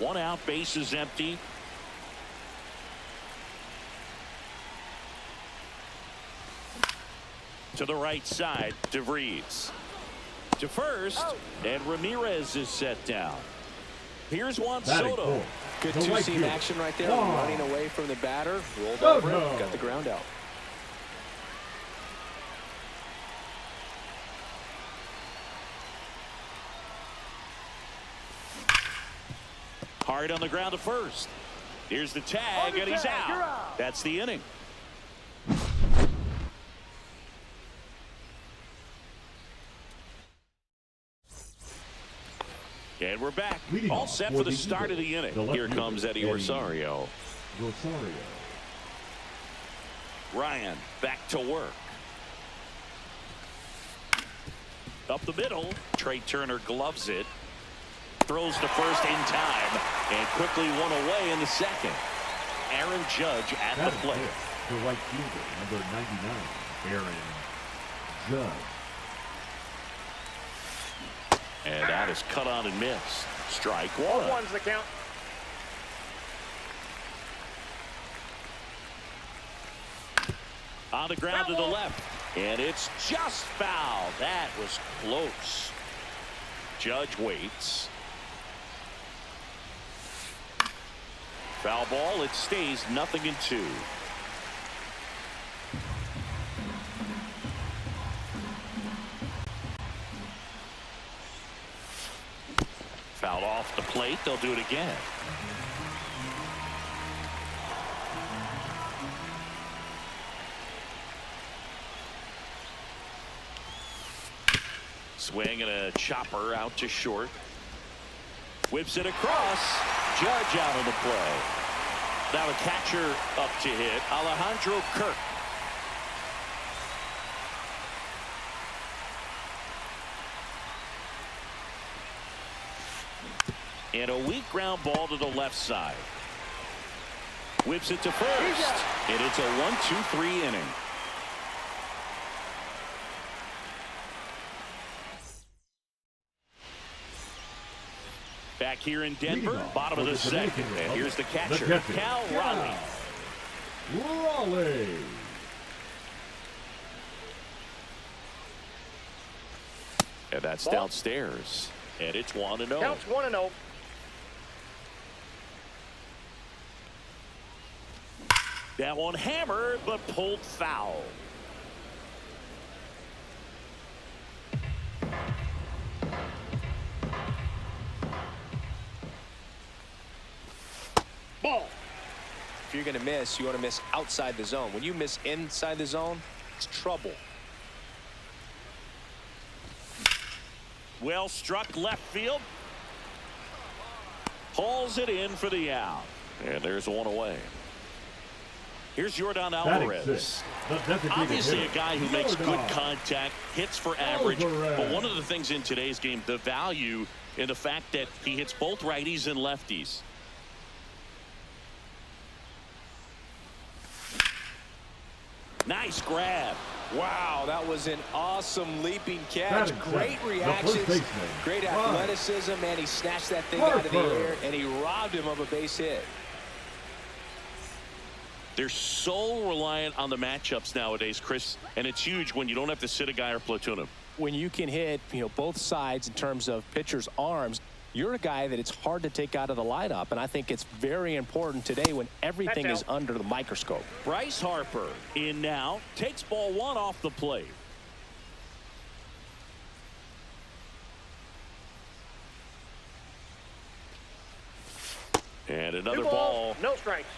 Speaker 1: One out, base is empty. To the right side, DeVries. To first, and Ramirez is set down. Here's Juan Soto.
Speaker 2: Good two-seam action right there, running away from the batter. Rolled over it, got the ground out.
Speaker 1: Hard on the ground to first. Here's the tag, and he's out. That's the inning. And we're back. All set for the start of the inning. Here comes Eddie Rosario. Ryan back to work. Up the middle. Trey Turner gloves it. Throws to first in time. And quickly one away in the second. Aaron Judge at the plate.
Speaker 3: The right fielder, number 99, Aaron Judge.
Speaker 1: And that is cut on and missed. Strike 1.
Speaker 4: 1's the count.
Speaker 1: On the ground to the left. And it's just foul. That was close. Judge waits. Foul ball. It stays 0-2. Fouled off the plate. They'll do it again. Swing and a chopper out to short. Whips it across. Judge out of the play. Now the catcher up to hit. Alejandro Kirk. And a weak ground ball to the left side. Whips it to first. And it's a 1-2-3 inning. Back here in Denver,
Speaker 3: Leading off
Speaker 1: bottom of
Speaker 3: for
Speaker 1: the
Speaker 3: the
Speaker 1: second.
Speaker 3: Dominican
Speaker 1: And here's the
Speaker 3: Republic,
Speaker 1: catcher, Cal Raleigh.
Speaker 3: Raleigh.
Speaker 1: And that's
Speaker 4: Ball.
Speaker 1: downstairs. And it's 1-0.
Speaker 4: Counts 1-0.
Speaker 1: That one hammered, but pulled foul. Ball.
Speaker 2: If you're going to miss, you want to miss outside the zone. When you miss inside the zone, it's trouble.
Speaker 1: Well struck left field. Hauls it in for the out. And there's one away. Here's Jordan Alvarez. Obviously a guy who makes good contact, hits for average. But one of the things in today's game, the value in the fact that he hits both righties and lefties. Nice grab.
Speaker 2: Wow, that was an awesome leaping catch. Great reactions, great athleticism, and he snatched that thing out of the air, and he robbed him of a base hit.
Speaker 1: They're so reliant on the matchups nowadays, Chris, and it's huge when you don't have to sit a guy or platoon him.
Speaker 2: When you can hit, both sides in terms of pitchers' arms, you're a guy that it's hard to take out of the lineup, and I think it's very important today when everything is under the microscope.
Speaker 1: Bryce Harper in now, takes ball one off the plate. And another ball.
Speaker 4: No strikes.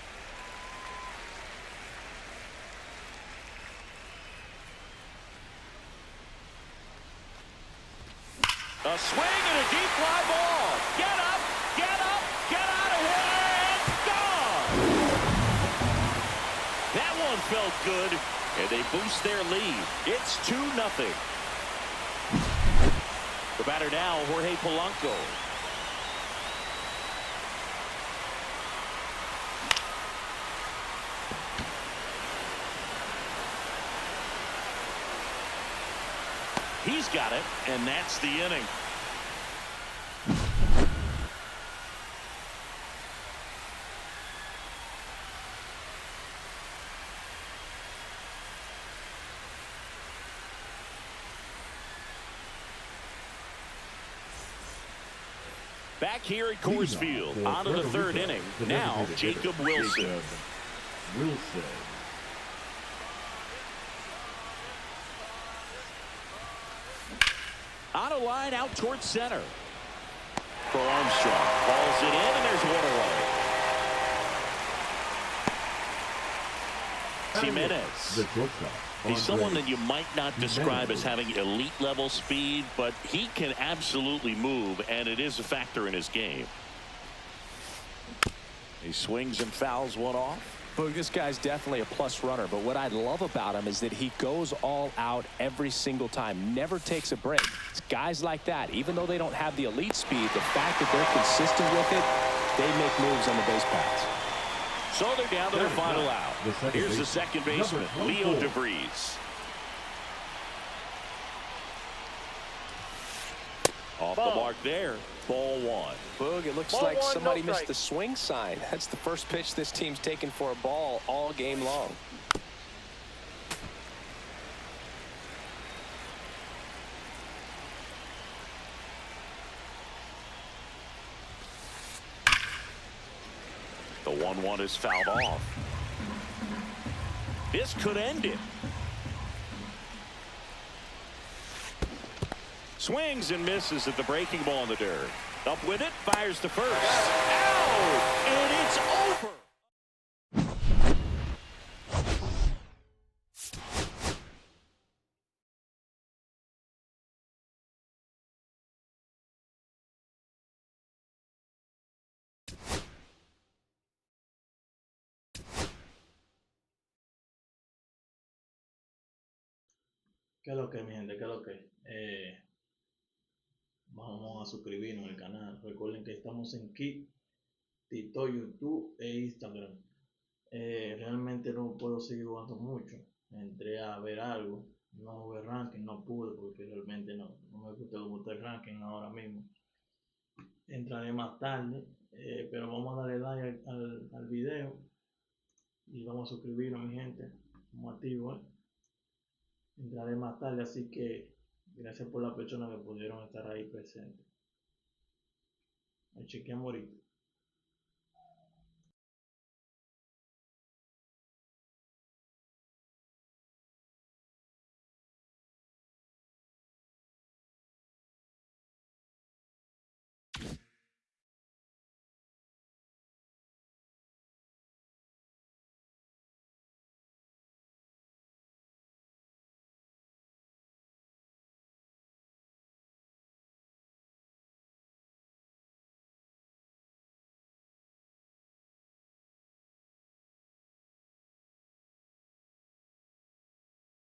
Speaker 1: A swing and a deep fly ball. Get up, get out of here, and gone. That one felt good, and they boost their lead. It's 2-0. The batter now, Jorge Polanco. He's got it, and that's the inning. Back here at Coors Field, on to the third inning. Now, Jacob Wilson. On a line out towards center. For Armstrong. Calls it in, and there's one away. Jimenez. He's someone that you might not describe as having elite level speed, but he can absolutely move, and it is a factor in his game. He swings and fouls one off.
Speaker 2: Well, this guy's definitely a plus runner, but what I love about him is that he goes all out every single time, never takes a break. It's guys like that, even though they don't have the elite speed, the fact that they're consistent with it, they make moves on the base paths.
Speaker 1: So they're down to their final out. Here's the second baseman, Leo DeVries. Off the mark there. Ball one.
Speaker 2: Boog, it looks
Speaker 4: Ball
Speaker 2: like
Speaker 4: one,
Speaker 2: somebody
Speaker 4: no
Speaker 2: missed
Speaker 4: strike.
Speaker 2: the swing sign. That's the first pitch this team's taken for a ball all game long.
Speaker 1: The 1-1 is fouled off. This could end it. Swings and misses at the breaking ball in the dirt. Up with it, fires to first. Out! And it's over.
Speaker 5: ¿Qué es lo que, mi gente? ¿Qué es lo que? Vamos a suscribirnos al canal. Recuerden que estamos en Kick, TikTok, YouTube e Instagram. Realmente no puedo seguir jugando mucho. Entré a ver algo. No jugué ranking, no pude porque realmente no me gusta cómo está el ranking ahora mismo. entraré más tarde, pero vamos a darle like al video y vamos a suscribirnos, mi gente, como activo, entraré más tarde, así que gracias por las personas que pudieron estar ahí presentes. Chequeamos ahorita.